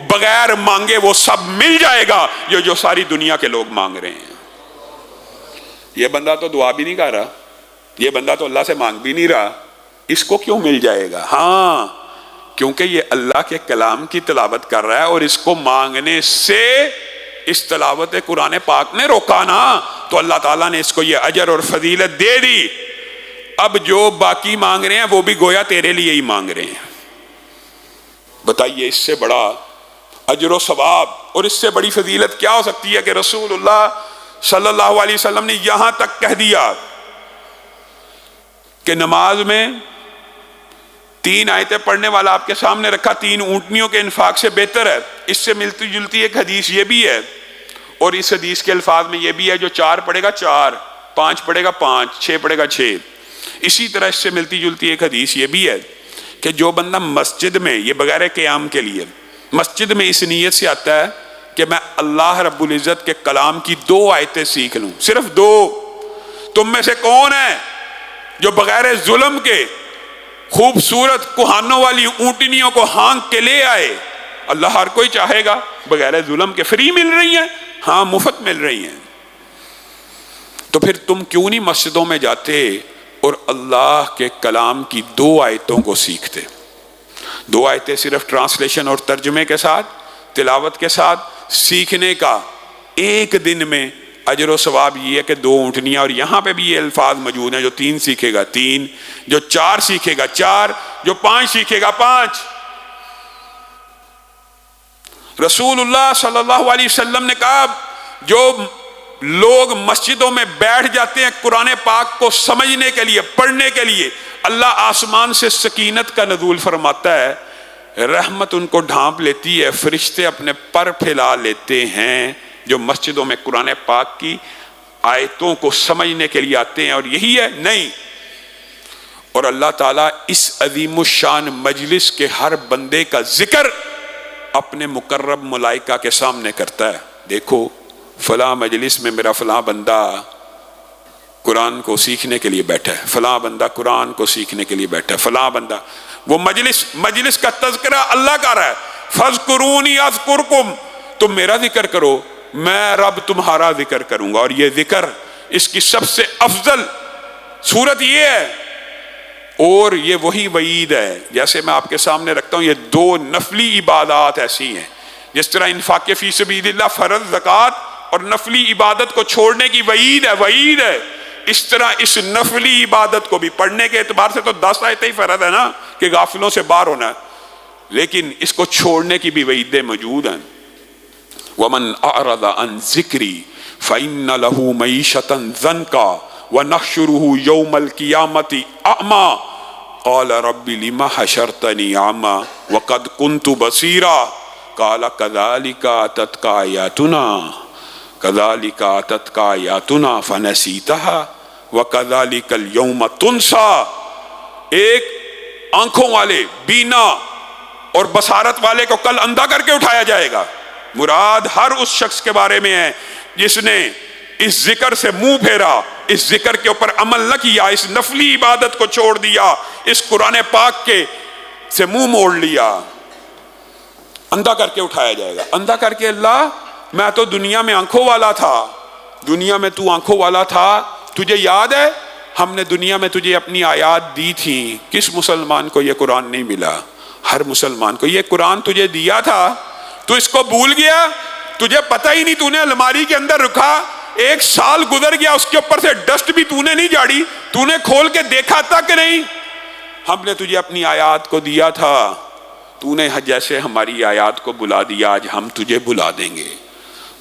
بغیر مانگے وہ سب مل جائے گا جو ساری دنیا کے لوگ مانگ رہے ہیں. یہ بندہ تو دعا بھی نہیں کر رہا، یہ بندہ تو اللہ سے مانگ بھی نہیں رہا، اس کو کیوں مل جائے گا؟ ہاں، کیونکہ یہ اللہ کے کلام کی تلاوت کر رہا ہے اور اس کو مانگنے سے اس تلاوت قرآن پاک نے روکا نا، تو اللہ تعالیٰ نے اس کو یہ اجر اور فضیلت دے دی. اب جو باقی مانگ رہے ہیں وہ بھی گویا تیرے لیے ہی مانگ رہے ہیں۔ بتائیے اس سے بڑا اجر و ثواب اور اس سے بڑی فضیلت کیا ہو سکتی ہے کہ رسول اللہ صلی اللہ علیہ وسلم نے یہاں تک کہہ دیا کہ نماز میں 3 آیتیں پڑھنے والا آپ کے سامنے رکھا 3 اونٹنیوں کے انفاق سے بہتر ہے۔ اس سے ملتی جلتی ایک حدیث یہ بھی ہے، اور اس حدیث کے الفاظ میں یہ بھی ہے جو 4 پڑھے گا 4، 5 پڑھے گا 5، 6 پڑھے گا 6۔ اسی طرح اس سے ملتی جلتی ایک حدیث یہ بھی ہے کہ جو بندہ مسجد میں، یہ بغیر قیام کے لیے، مسجد میں اس نیت سے آتا ہے کہ میں اللہ رب العزت کے کلام کی 2 آیتیں سیکھ لوں، صرف 2۔ تم میں سے کون ہے جو بغیر ظلم کے خوبصورت کوہانوں والی اونٹنیوں کو ہانک کے لے آئے؟ اللہ ہر کوئی چاہے گا بغیر ظلم کے۔ فری مل رہی ہیں؟ ہاں مفت مل رہی ہیں۔ تو پھر تم کیوں نہیں مسجدوں میں جاتے اور اللہ کے کلام کی 2 آیتوں کو سیکھتے؟ 2 آیتیں صرف ٹرانسلیشن اور ترجمے کے ساتھ، تلاوت کے ساتھ سیکھنے کا ایک دن میں اجر و ثواب یہ ہے کہ 2 اونٹنیاں، اور یہاں پہ بھی یہ الفاظ موجود ہیں، جو 3 سیکھے گا 3، جو 4 سیکھے گا 4، جو 5 سیکھے گا 5۔ رسول اللہ صلی اللہ علیہ وسلم نے کہا جو لوگ مسجدوں میں بیٹھ جاتے ہیں قرآن پاک کو سمجھنے کے لیے، پڑھنے کے لیے، اللہ آسمان سے سکینت کا نزول فرماتا ہے، رحمت ان کو ڈھانپ لیتی ہے، فرشتے اپنے پر پھیلا لیتے ہیں جو مسجدوں میں قرآن پاک کی آیتوں کو سمجھنے کے لیے آتے ہیں۔ اور یہی ہے نہیں، اور اللہ تعالیٰ اس عظیم الشان مجلس کے ہر بندے کا ذکر اپنے مقرب ملائکہ کے سامنے کرتا ہے۔ دیکھو فلاں مجلس میں میرا فلاں بندہ قرآن کو سیکھنے کے لیے بیٹھا ہے، فلاں بندہ قرآن کو سیکھنے کے لیے بیٹھا ہے، فلاں بندہ۔ وہ مجلس کا تذکرہ اللہ کا رہا ہے، فَاذْكُرُونِي أَذْكُرْكُمْ، تم میرا ذکر کرو میں رب تمہارا ذکر کروں گا۔ اور یہ ذکر، اس کی سب سے افضل صورت یہ ہے، اور یہ وہی وعید ہے جیسے میں آپ کے سامنے رکھتا ہوں، یہ 2 نفلی عبادات ایسی ہیں جس طرح انفاق فی سبیل اللہ فرض زکوٰۃ اور نفلی عبادت کو چھوڑنے کی وعید ہے، اس طرح اس نفلی عبادت کو بھی پڑھنے کے اعتبار سے تو 10 آیتیں ہی فرض ہے نا کہ غافلوں سے باہر ہونا ہے، لیکن اس کو چھوڑنے کی بھی وعیدیں موجود ہیں۔ وَمَنْ أَعْرَضَ عَنْ ذِكْرِي فَإِنَّ لَهُ مَعِيشَةً ضَنْكًا وَنَحْشُرُهُ يَوْمَ الْقِيَامَةِ أَعْمَى قَالَ رَبِّ لِمَ حَشَرْتَنِي أَعْمَى وَقَدْ كُنْتُ بَصِيرًا قَالَ كَذَلِكَ أَتَتْكَ آيَاتُنَا فَنَسِيتَهَا وَكَذَلِكَ الْيَوْمَ تُنْسَى۔ ایک آنکھوں والے، بینا اور بصارت والے کو کل اندھا کر کے اٹھایا جائے گا۔ مراد ہر اس شخص کے بارے میں ہے جس نے اس ذکر سے منہ پھیرا، اس ذکر کے اوپر عمل نہ کیا، اس نفلی عبادت کو چھوڑ دیا، اس قرآن پاک کے سے منہ موڑ لیا، اندھا کر کے اٹھایا جائے گا۔ اندھا کر کے اللہ، میں تو دنیا میں آنکھوں والا تھا، دنیا میں تو آنکھوں والا تھا، تجھے یاد ہے ہم نے دنیا میں تجھے اپنی آیات دی تھی۔ کس مسلمان کو یہ قرآن نہیں ملا؟ ہر مسلمان کو یہ قرآن تجھے دیا تھا، تو اس کو بھول گیا، تجھے پتہ ہی نہیں، تو نے الماری کے اندر رکھا، 1 سال گزر گیا، اس کے اوپر سے ڈسٹ بھی تو نے نہیں جاڑی، تو نے کھول کے دیکھا تک نہیں۔ ہم نے تجھے اپنی آیات کو دیا تھا، تو نے جیسے ہماری آیات کو بلا دیا، آج ہم تجھے بلا دیں گے۔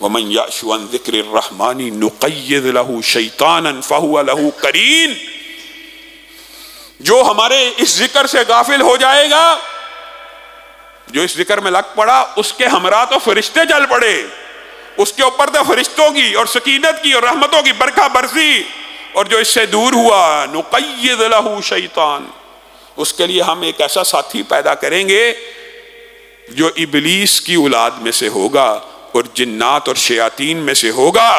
وَمَنْ يَعْشُ عَنْ ذِكْرِ الرَّحْمَنِ نُقَيِّضْ لَهُ شَيْطَانًا فَهُوَ لَهُ قَرِينٌ۔ جو ہمارے اس ذکر سے غافل ہو جائے گا، جو اس ذکر میں لگ پڑا، اس کے ہمراہ تو فرشتے چل پڑے، اس کے اوپر تو فرشتوں کی اور سکینت کی اور رحمتوں کی برکھا برسی، اور جو اس سے دور ہوا نقید لہ شیطان، اس کے لیے ہم ایک ایسا ساتھی پیدا کریں گے جو ابلیس کی اولاد میں سے ہوگا اور جنات اور شیاطین میں سے ہوگا۔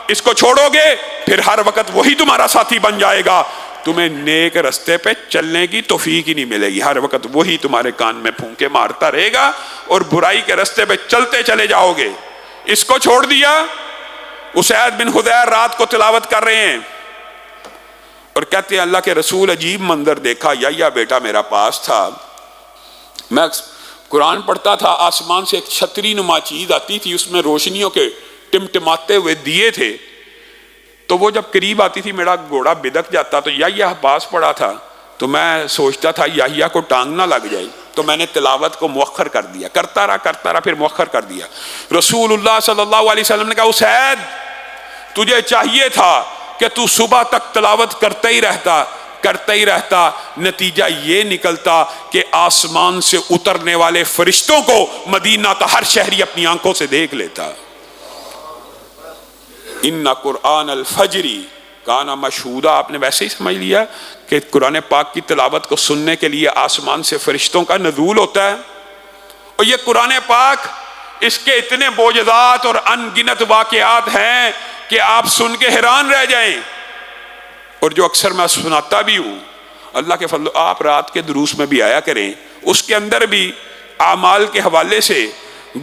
اس کو چھوڑو گے پھر ہر وقت وہی تمہارا ساتھی بن جائے گا، تمہیں نیک رستے پہ چلنے کی توفیق ہی نہیں ملے گی، ہر وقت وہی تمہارے کان میں پھونکے مارتا رہے گا اور برائی کے رستے پہ چلتے چلے جاؤ گے۔ اس کو چھوڑ دیا۔ اسید بن حضیر رات کو تلاوت کر رہے ہیں اور کہتے ہیں اللہ کے رسول عجیب منظر دیکھا، یا بیٹا میرا پاس تھا، میں قرآن پڑھتا تھا، آسمان سے ایک چھتری نما چیز آتی تھی، اس میں روشنیوں کے ٹمٹماتے ہوئے دیے تھے، تو وہ جب قریب آتی تھی میرا گھوڑا بدک جاتا تو یا پاس پڑا تھا تو میں سوچتا تھا یا کو ٹانگ نہ لگ جائے، تو میں نے تلاوت کو مؤخر کر دیا، کرتا رہا پھر مؤخر کر دیا۔ رسول اللہ صلی اللہ علیہ وسلم نے کہا اسید تجھے چاہیے تھا کہ تو صبح تک تلاوت کرتا ہی رہتا، نتیجہ یہ نکلتا کہ آسمان سے اترنے والے فرشتوں کو مدینہ کا ہر شہری اپنی آنکھوں سے دیکھ لیتا۔ ان قرآن الفجری کانا مشہودا، آپ نے ویسے ہی سمجھ لیا کہ قرآن پاک کی تلاوت کو سننے کے لیے آسمان سے فرشتوں کا نزول ہوتا ہے۔ اور یہ قرآن پاک، اس کے اتنے معجزات اور ان گنت واقعات ہیں کہ آپ سن کے حیران رہ جائیں، اور جو اکثر میں سناتا بھی ہوں، اللہ کے فضل آپ رات کے دروس میں بھی آیا کریں، اس کے اندر بھی اعمال کے حوالے سے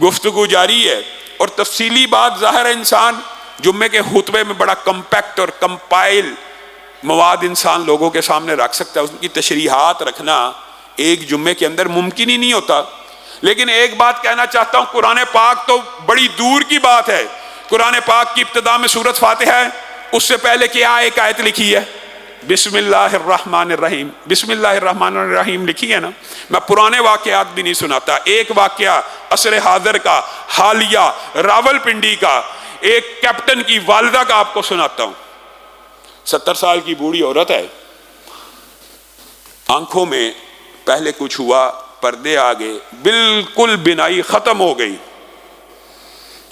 گفتگو جاری ہے، اور تفصیلی بات ظاہر ہے انسان جمعے کے خطبے میں بڑا کمپیکٹ اور کمپائل مواد انسان لوگوں کے سامنے رکھ سکتا ہے، اس کی تشریحات رکھنا ایک جمعے کے اندر ممکن ہی نہیں ہوتا۔ لیکن ایک بات کہنا چاہتا ہوں، قرآن پاک تو بڑی دور کی بات ہے۔ قرآن پاک کی ابتدا میں سورۃ فاتحہ ہے، اس سے پہلے کیا ایک آیت لکھی ہے، بسم اللہ الرحمن الرحیم، بسم اللہ الرحمن الرحیم لکھی ہے نا۔ میں پرانے واقعات بھی نہیں سناتا، ایک واقعہ عصر حاضر کا، حالیہ راول پنڈی کا، ایک کیپٹن کی والدہ کا آپ کو سناتا ہوں۔ 70 سال کی بوڑھی عورت ہے، آنکھوں میں پہلے کچھ ہوا، پردے آگے، بالکل بینائی ختم ہو گئی۔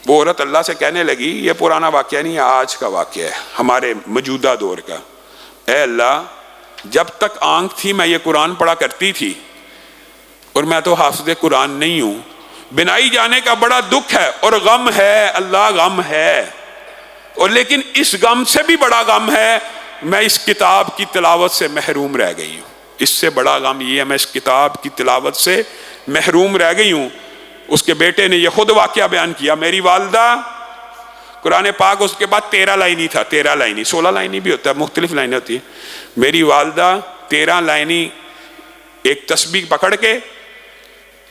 وہ عورت اللہ سے کہنے لگی، یہ پرانا واقعہ نہیں ہے، آج کا واقعہ ہے، ہمارے موجودہ دور کا۔ اے اللہ، جب تک آنکھ تھی میں یہ قرآن پڑھا کرتی تھی، اور میں تو حافظ قرآن نہیں ہوں، بینائی جانے کا بڑا دکھ ہے اور غم ہے، اللہ غم ہے، اور لیکن اس غم سے بھی بڑا غم ہے میں اس کتاب کی تلاوت سے محروم رہ گئی ہوں۔ اس سے بڑا غم یہ ہے میں اس کتاب کی تلاوت سے محروم رہ گئی ہوں۔ اس کے بیٹے نے یہ خود واقعہ بیان کیا، میری والدہ، قرآن پاک اس کے بعد 13 لائنی تھا، 13 لائنی، 16 لائنی بھی ہوتا ہے، مختلف لائنیں ہوتی ہیں۔ میری والدہ 13 لائنی ایک تسبیح پکڑ کے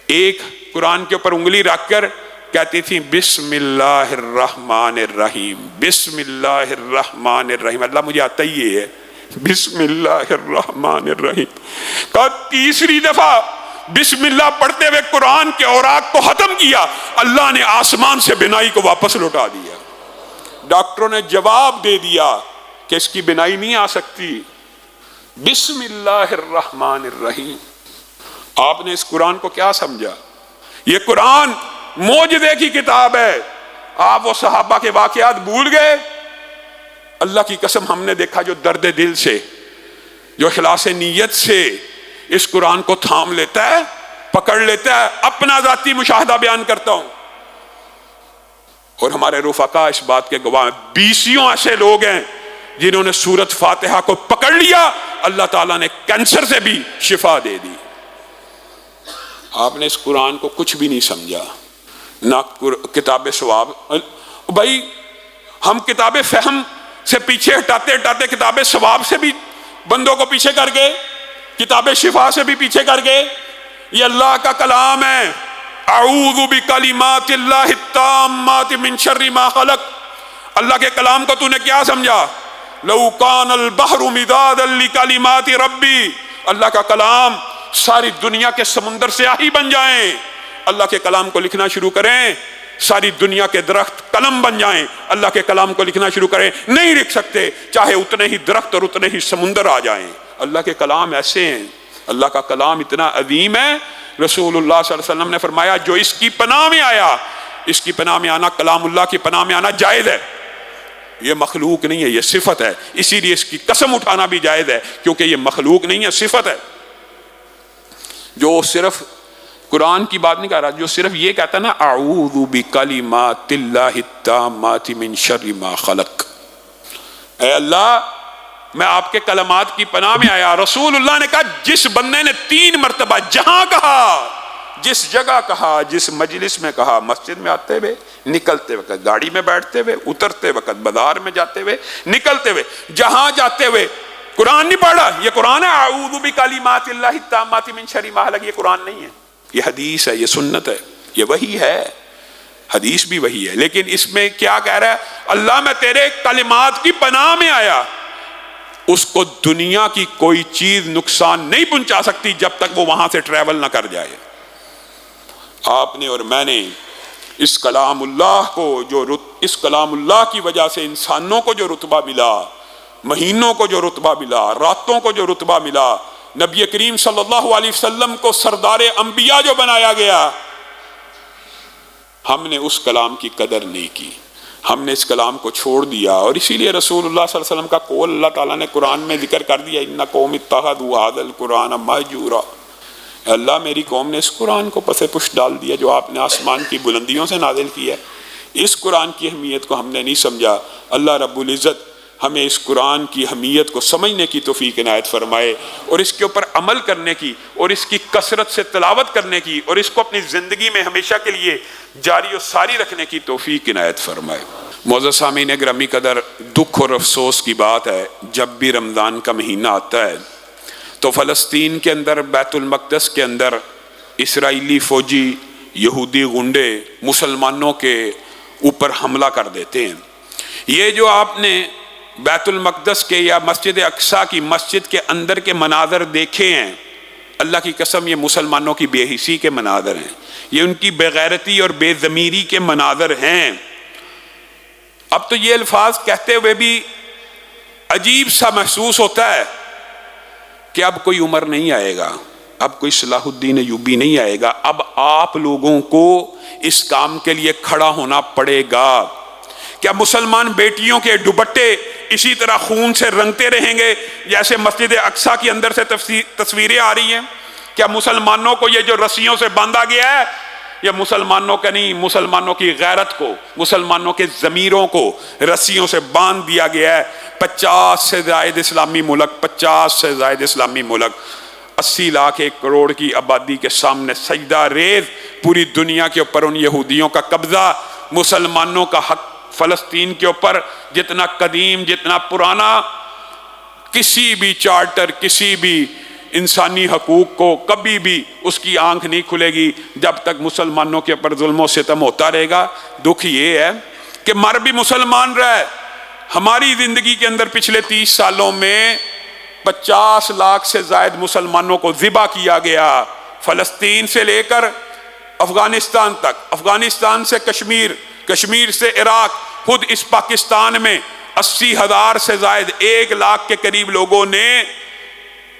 ایک قرآن کے اوپر انگلی رکھ کر کہتی تھی، بسم اللہ الرحمن الرحیم، بسم اللہ الرحمن الرحیم۔ اللہ مجھے آتا ہی یہ ہے، بسم اللہ الرحمن الرحیم۔ کہا تیسری دفعہ بسم اللہ پڑھتے ہوئے قرآن کے اوراق کو ختم کیا، اللہ نے آسمان سے بینائی کو واپس لوٹا دیا۔ ڈاکٹروں نے جواب دے دیا کہ اس کی بینائی نہیں آ سکتی۔ بسم اللہ الرحمن الرحیم۔ آپ نے اس قرآن کو کیا سمجھا؟ یہ قرآن معجزے کی کتاب ہے۔ آپ وہ صحابہ کے واقعات بھول گئے؟ اللہ کی قسم ہم نے دیکھا جو درد دل سے، جو اخلاص نیت سے اس قرآن کو تھام لیتا ہے، پکڑ لیتا ہے، اپنا ذاتی مشاہدہ بیان کرتا ہوں، اور ہمارے رفقا اس بات کے گواہ ہیں، 20 ایسے لوگ ہیں جنہوں نے سورۃ فاتحہ کو پکڑ لیا، اللہ تعالیٰ نے کینسر سے بھی شفا دے دی۔ آپ نے اس قرآن کو کچھ بھی نہیں سمجھا، نہ کتاب ثواب۔ بھائی ہم کتاب فہم سے پیچھے ہٹاتے ہٹاتے کتاب ثواب سے بھی بندوں کو پیچھے کر گئے، کتاب شفا سے بھی پیچھے کر گئے۔ یہ اللہ کا کلام ہے، اعوذ بکلمات اللہ التامات من شر ما خلق۔ اللہ کے کلام کو تو نے کیا سمجھا؟ لو کان البحر مدادا لکلمات ربی، اللہ کا کلام ساری دنیا کے سمندر سیاہی بن جائیں، اللہ کے کلام کو لکھنا شروع کریں، ساری دنیا کے درخت قلم بن جائیں، اللہ کے کلام کو لکھنا شروع کریں، نہیں لکھ سکتے، چاہے اتنے ہی درخت اور اتنے ہی سمندر آ جائیں۔ اللہ کے کلام ایسے ہیں، اللہ کا کلام اتنا عظیم ہے، رسول اللہ صلی اللہ علیہ وسلم نے فرمایا جو اس کی پناہ میں آیا، اس کی پناہ میں آنا، کلام اللہ کی پناہ میں آنا جائز ہے۔ یہ مخلوق نہیں ہے، یہ صفت ہے، اسی لیے اس کی قسم اٹھانا بھی جائز ہے، کیونکہ یہ مخلوق نہیں ہے، صفت ہے۔ جو صرف قرآن کی بات نہیں کر رہا، جو صرف یہ کہتا ہے نا اعوذ بکلمات اللہ التامات من شر ما خلق، اے اللہ میں آپ کے کلمات کی پناہ میں آیا۔ رسول اللہ نے کہا جس بندے نے 3 مرتبہ جہاں کہا، جس جگہ کہا، جس مجلس میں کہا، مسجد میں آتے ہوئے، نکلتے وقت، گاڑی میں بیٹھتے ہوئے، اترتے وقت، بازار میں جاتے ہوئے، نکلتے ہوئے، جہاں جاتے ہوئے قرآن نہیں پڑھا، یہ قرآن ہے، اعوذ بکلمات اللہ التامات من شر ما خلق، یہ قرآن نہیں ہے، یہ حدیث ہے، یہ سنت ہے، یہ وحی ہے۔ حدیث بھی وہی ہے، لیکن اس میں کیا کہہ رہا ہے؟ اللہ میں تیرے کلمات کی پناہ میں آیا، اس کو دنیا کی کوئی چیز نقصان نہیں پہنچا سکتی جب تک وہ وہاں سے ٹریول نہ کر جائے۔ آپ نے اور میں نے اس کلام اللہ کو اس کلام اللہ کی وجہ سے انسانوں کو جو رتبہ ملا، مہینوں کو جو رتبہ ملا، راتوں کو جو رتبہ ملا، نبی کریم صلی اللہ علیہ وسلم کو سردار انبیاء جو بنایا گیا، ہم نے اس کلام کی قدر نہیں کی، ہم نے اس کلام کو چھوڑ دیا۔ اور اسی لیے رسول اللہ صلی اللہ علیہ وسلم کا قول اللہ تعالیٰ نے قرآن میں ذکر کر دیا، اِنَّ قَوْمِ اتَّخَذُوا هَٰذَا الْقُرْآنَ مَهْجُورًا، اللہ میری قوم نے اس قرآن کو پس پشت ڈال دیا جو آپ نے آسمان کی بلندیوں سے نازل کیا ہے۔ اس قرآن کی اہمیت کو ہم نے نہیں سمجھا۔ اللہ رب العزت ہمیں اس قرآن کی اہمیت کو سمجھنے کی توفیق عنایت فرمائے، اور اس کے اوپر عمل کرنے کی، اور اس کی کثرت سے تلاوت کرنے کی، اور اس کو اپنی زندگی میں ہمیشہ کے لیے جاری و ساری رکھنے کی توفیق عنایت فرمائے۔ معزز سامعین گرامی قدر، دکھ اور افسوس کی بات ہے، جب بھی رمضان کا مہینہ آتا ہے تو فلسطین کے اندر، بیت المقدس کے اندر اسرائیلی فوجی، یہودی غنڈے مسلمانوں کے اوپر حملہ کر دیتے ہیں۔ یہ جو آپ نے بیت المقدس کے یا مسجد اقصیٰ کی مسجد کے اندر کے مناظر دیکھے ہیں، اللہ کی قسم یہ مسلمانوں کی بے حسی کے مناظر ہیں، یہ ان کی بے غیرتی اور بے ضمیری کے مناظر ہیں۔ اب تو یہ الفاظ کہتے ہوئے بھی عجیب سا محسوس ہوتا ہے کہ اب کوئی عمر نہیں آئے گا، اب کوئی صلاح الدین ایوبی نہیں آئے گا، اب آپ لوگوں کو اس کام کے لیے کھڑا ہونا پڑے گا۔ کیا مسلمان بیٹیوں کے دوپٹے اسی طرح خون سے رنگتے رہیں گے جیسے مسجد اقصیٰ کے اندر سے تصویریں آ رہی ہیں؟ کیا مسلمانوں کو یہ جو رسیوں سے باندھا گیا ہے، یہ مسلمانوں کا نہیں، مسلمانوں کی غیرت کو، مسلمانوں کے ضمیروں کو رسیوں سے باندھ دیا گیا ہے؟ 50 سے زائد اسلامی ملک 80 لاکھ 1 کروڑ کی آبادی کے سامنے سجدہ ریز، پوری دنیا کے اوپر ان یہودیوں کا قبضہ، مسلمانوں کا حق فلسطین کے اوپر جتنا قدیم، جتنا پرانا، کسی بھی چارٹر، کسی بھی انسانی حقوق کو کبھی بھی اس کی آنکھ نہیں کھلے گی جب تک مسلمانوں کے اوپر ظلم و ستم ہوتا رہے گا۔ دکھ یہ ہے کہ مر بھی مسلمان رہے۔ ہماری زندگی کے اندر پچھلے 30 سالوں میں 50 لاکھ سے زائد مسلمانوں کو ذبح کیا گیا، فلسطین سے لے کر افغانستان تک، افغانستان سے کشمیر، کشمیر سے عراق، خود اس پاکستان میں 80,000 سے زائد 1 لاکھ کے قریب لوگوں نے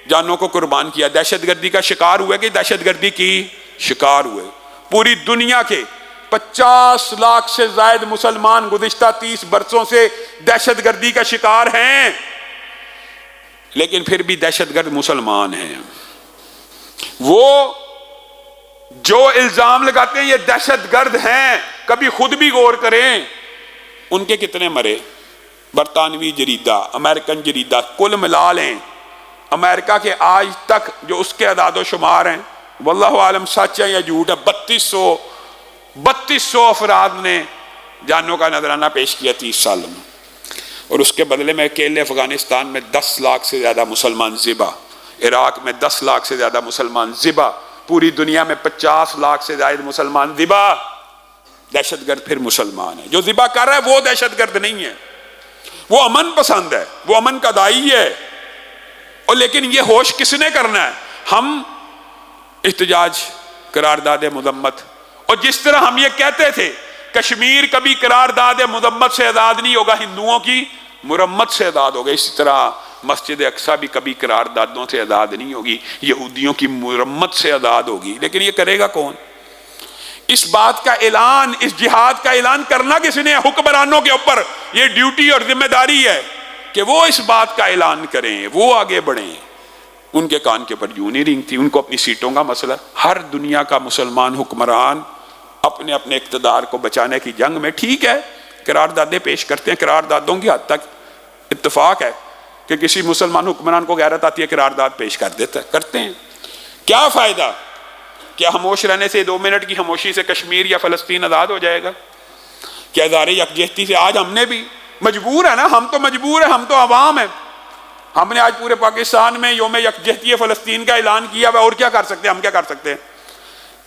جانوں کو قربان کیا۔ دہشت گردی کا شکار ہوئے کہ دہشت گردی کی شکار ہوئے۔ پوری دنیا کے 50 لاکھ سے زائد مسلمان گزشتہ 30 برسوں سے دہشت گردی کا شکار ہیں، لیکن پھر بھی دہشت گرد مسلمان ہیں۔ وہ جو الزام لگاتے ہیں یہ دہشت گرد ہیں، کبھی خود بھی غور کریں ان کے کتنے مرے؟ برطانوی جریدہ، امریکن جریدہ، کل ملا لیں امریکہ کے آج تک جو اس کے اعداد و شمار ہیں، واللہ عالم سچ ہے یا جھوٹ ہے، 3200 افراد نے جانوں کا نذرانہ پیش کیا 30 سالوں میں، اور اس کے بدلے میں اکیلے افغانستان میں 10 لاکھ سے زیادہ مسلمان ذبح، عراق میں 10 لاکھ سے زیادہ مسلمان ذبح، پوری دنیا میں 50 لاکھ سے زائد مسلمان ذبح۔ دہشت گرد پھر مسلمان ہے، جو ذبح کر رہا ہے وہ دہشت گرد نہیں ہے، وہ امن پسند ہے، وہ امن کا داعی ہے۔ اور لیکن یہ ہوش کس نے کرنا ہے؟ ہم احتجاج، قرارداد مذمت، اور جس طرح ہم یہ کہتے تھے کشمیر کبھی قرارداد مذمت سے آزاد نہیں ہوگا، ہندوؤں کی مرمت سے آزاد ہوگا، اسی طرح مسجد اقصیٰ بھی کبھی قراردادوں سے آزاد نہیں ہوگی، یہودیوں کی مرمت سے آزاد ہوگی۔ لیکن یہ کرے گا کون؟ اس بات کا اعلان، اس جہاد کا اعلان کرنا کس نے؟ حکمرانوں کے اوپر یہ ڈیوٹی اور ذمہ داری ہے کہ وہ اس بات کا اعلان کریں، وہ آگے بڑھیں۔ ان کے کان کے اوپر یوں نہیں رینگتی، ان کو اپنی سیٹوں کا مسئلہ۔ ہر دنیا کا مسلمان حکمران اپنے اپنے اقتدار کو بچانے کی جنگ میں، ٹھیک ہے قراردادیں پیش کرتے ہیں، قراردادوں کی حد تک اتفاق ہے کہ کسی مسلمان حکمران کو غیرت آتی ہے قرارداد پیش کر دیتا ہے، کرتے ہیں۔ کیا فائدہ؟ کیا خاموش رہنے سے 2 منٹ کی خاموشی سے کشمیر یا فلسطین آزاد ہو جائے گا؟ کیا اظہار یکجہتی سے آج ہم نے بھی مجبور ہے نا، ہم تو مجبور ہیں، ہم تو عوام ہیں، ہم نے آج پورے پاکستان میں یوم یکجہتی فلسطین کا اعلان کیا ہوا، اور کیا کر سکتے ہیں؟ ہم کیا کر سکتے ہیں؟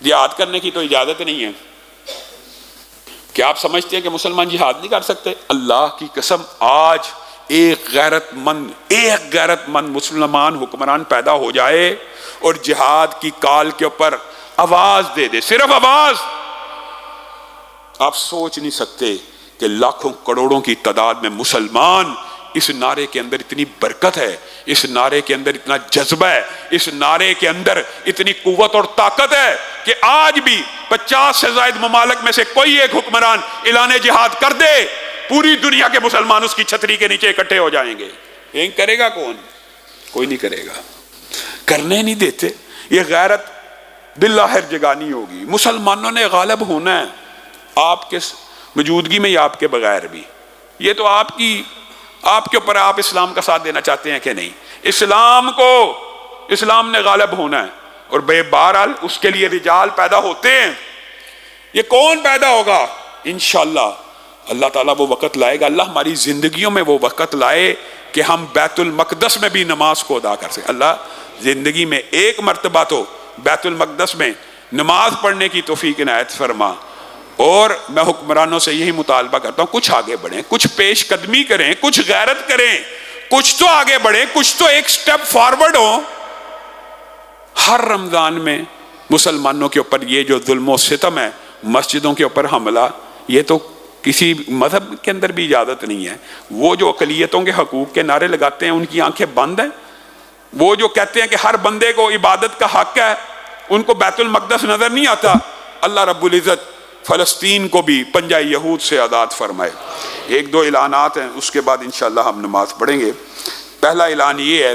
جہاد کرنے کی تو اجازت نہیں ہے۔ کیا آپ سمجھتے ہیں کہ مسلمان جہاد نہیں کر سکتے؟ اللہ کی قسم آج ایک غیرت مند مسلمان حکمران پیدا ہو جائے اور جہاد کی کال کے اوپر آواز دے دے، صرف آواز، آپ سوچ نہیں سکتے کہ لاکھوں کروڑوں کی تعداد میں مسلمان، اس نعرے کے اندر اتنی برکت ہے، اس نعرے کے اندر اتنا جذبہ ہے، اس نعرے کے اندر اتنی قوت اور طاقت ہے کہ آج بھی 50 سے زائد ممالک میں سے کوئی ایک حکمران اعلان جہاد کر دے، پوری دنیا کے مسلمان اس کی چھتری کے نیچے اکٹھے ہو جائیں گے۔ یہ کرے گا کون؟ کوئی نہیں کرے گا، کرنے نہیں دیتے۔ یہ غیرت باللہ جگانی ہوگی، مسلمانوں نے غالب ہونا ہے، آپ کے موجودگی میں یا آپ کے بغیر بھی۔ یہ تو آپ کے اوپر، آپ اسلام کا ساتھ دینا چاہتے ہیں کہ نہیں؟ اسلام نے غالب ہونا ہے، اور بہرحال اس کے لیے رجال پیدا ہوتے ہیں۔ یہ کون پیدا ہوگا؟ انشاءاللہ اللہ تعالیٰ وہ وقت لائے گا، اللہ ہماری زندگیوں میں وہ وقت لائے کہ ہم بیت المقدس میں بھی نماز کو ادا کر سکیں۔ اللہ زندگی میں ایک مرتبہ تو بیت المقدس میں نماز پڑھنے کی توفیق عنایت فرما۔ اور میں حکمرانوں سے یہی مطالبہ کرتا ہوں، کچھ آگے بڑھیں، کچھ پیش قدمی کریں، کچھ غیرت کریں، کچھ تو آگے بڑھیں، کچھ تو ایک سٹیپ فارورڈ ہو۔ ہر رمضان میں مسلمانوں کے اوپر یہ جو ظلم و ستم ہے، مسجدوں کے اوپر حملہ، یہ تو کسی مذہب کے اندر بھی اجازت نہیں ہے۔ وہ جو اقلیتوں کے حقوق کے نعرے لگاتے ہیں ان کی آنکھیں بند ہیں، وہ جو کہتے ہیں کہ ہر بندے کو عبادت کا حق ہے، ان کو بیت المقدس نظر نہیں آتا۔ اللہ رب العزت فلسطین کو بھی پنجہ یہود سے آزاد فرمائے۔ ایک دو اعلانات ہیں، اس کے بعد انشاءاللہ ہم نماز پڑھیں گے۔ پہلا اعلان یہ ہے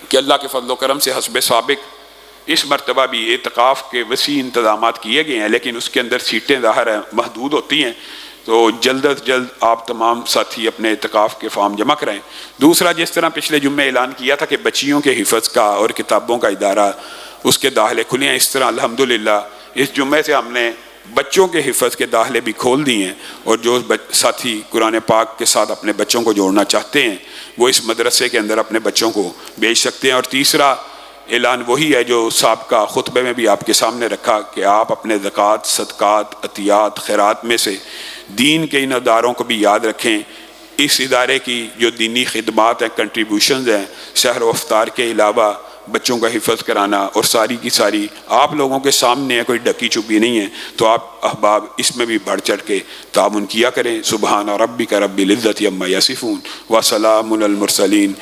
کہ اللہ کے فضل و کرم سے حسب سابق اس مرتبہ بھی اعتکاف کے وسیع انتظامات کیے گئے ہیں، لیکن اس کے اندر سیٹیں ظاہر ہیں محدود ہوتی ہیں، تو جلد از جلد آپ تمام ساتھی اپنے اعتکاف کے فارم جمع کریں۔ دوسرا، جس طرح پچھلے جمعے اعلان کیا تھا کہ بچیوں کے حفظ کا اور کتابوں کا ادارہ، اس کے داخلے کھلے ہیں، اس طرح الحمدللہ اس جمعے سے ہم نے بچوں کے حفظ کے داخلے بھی کھول دیے ہیں، اور جو ساتھی قرآن پاک کے ساتھ اپنے بچوں کو جوڑنا چاہتے ہیں وہ اس مدرسے کے اندر اپنے بچوں کو بھیج سکتے ہیں۔ اور تیسرا اعلان وہی ہے جو سابقہ خطبے میں بھی آپ کے سامنے رکھا کہ آپ اپنے زکوٰۃ، صدقات، عطیات، خیرات میں سے دین کے ان اداروں کو بھی یاد رکھیں۔ اس ادارے کی جو دینی خدمات ہیں، کنٹریبیوشنز ہیں، سحر و افطار کے علاوہ بچوں کا حفظ کرانا، اور ساری کی ساری آپ لوگوں کے سامنے ہے، کوئی ڈکی چھپی نہیں ہے، تو آپ احباب اس میں بھی بڑھ چڑھ کے تعاون کیا کریں۔ سبحان ربک رب العزت عما یصفون وسلام علی المرسلین۔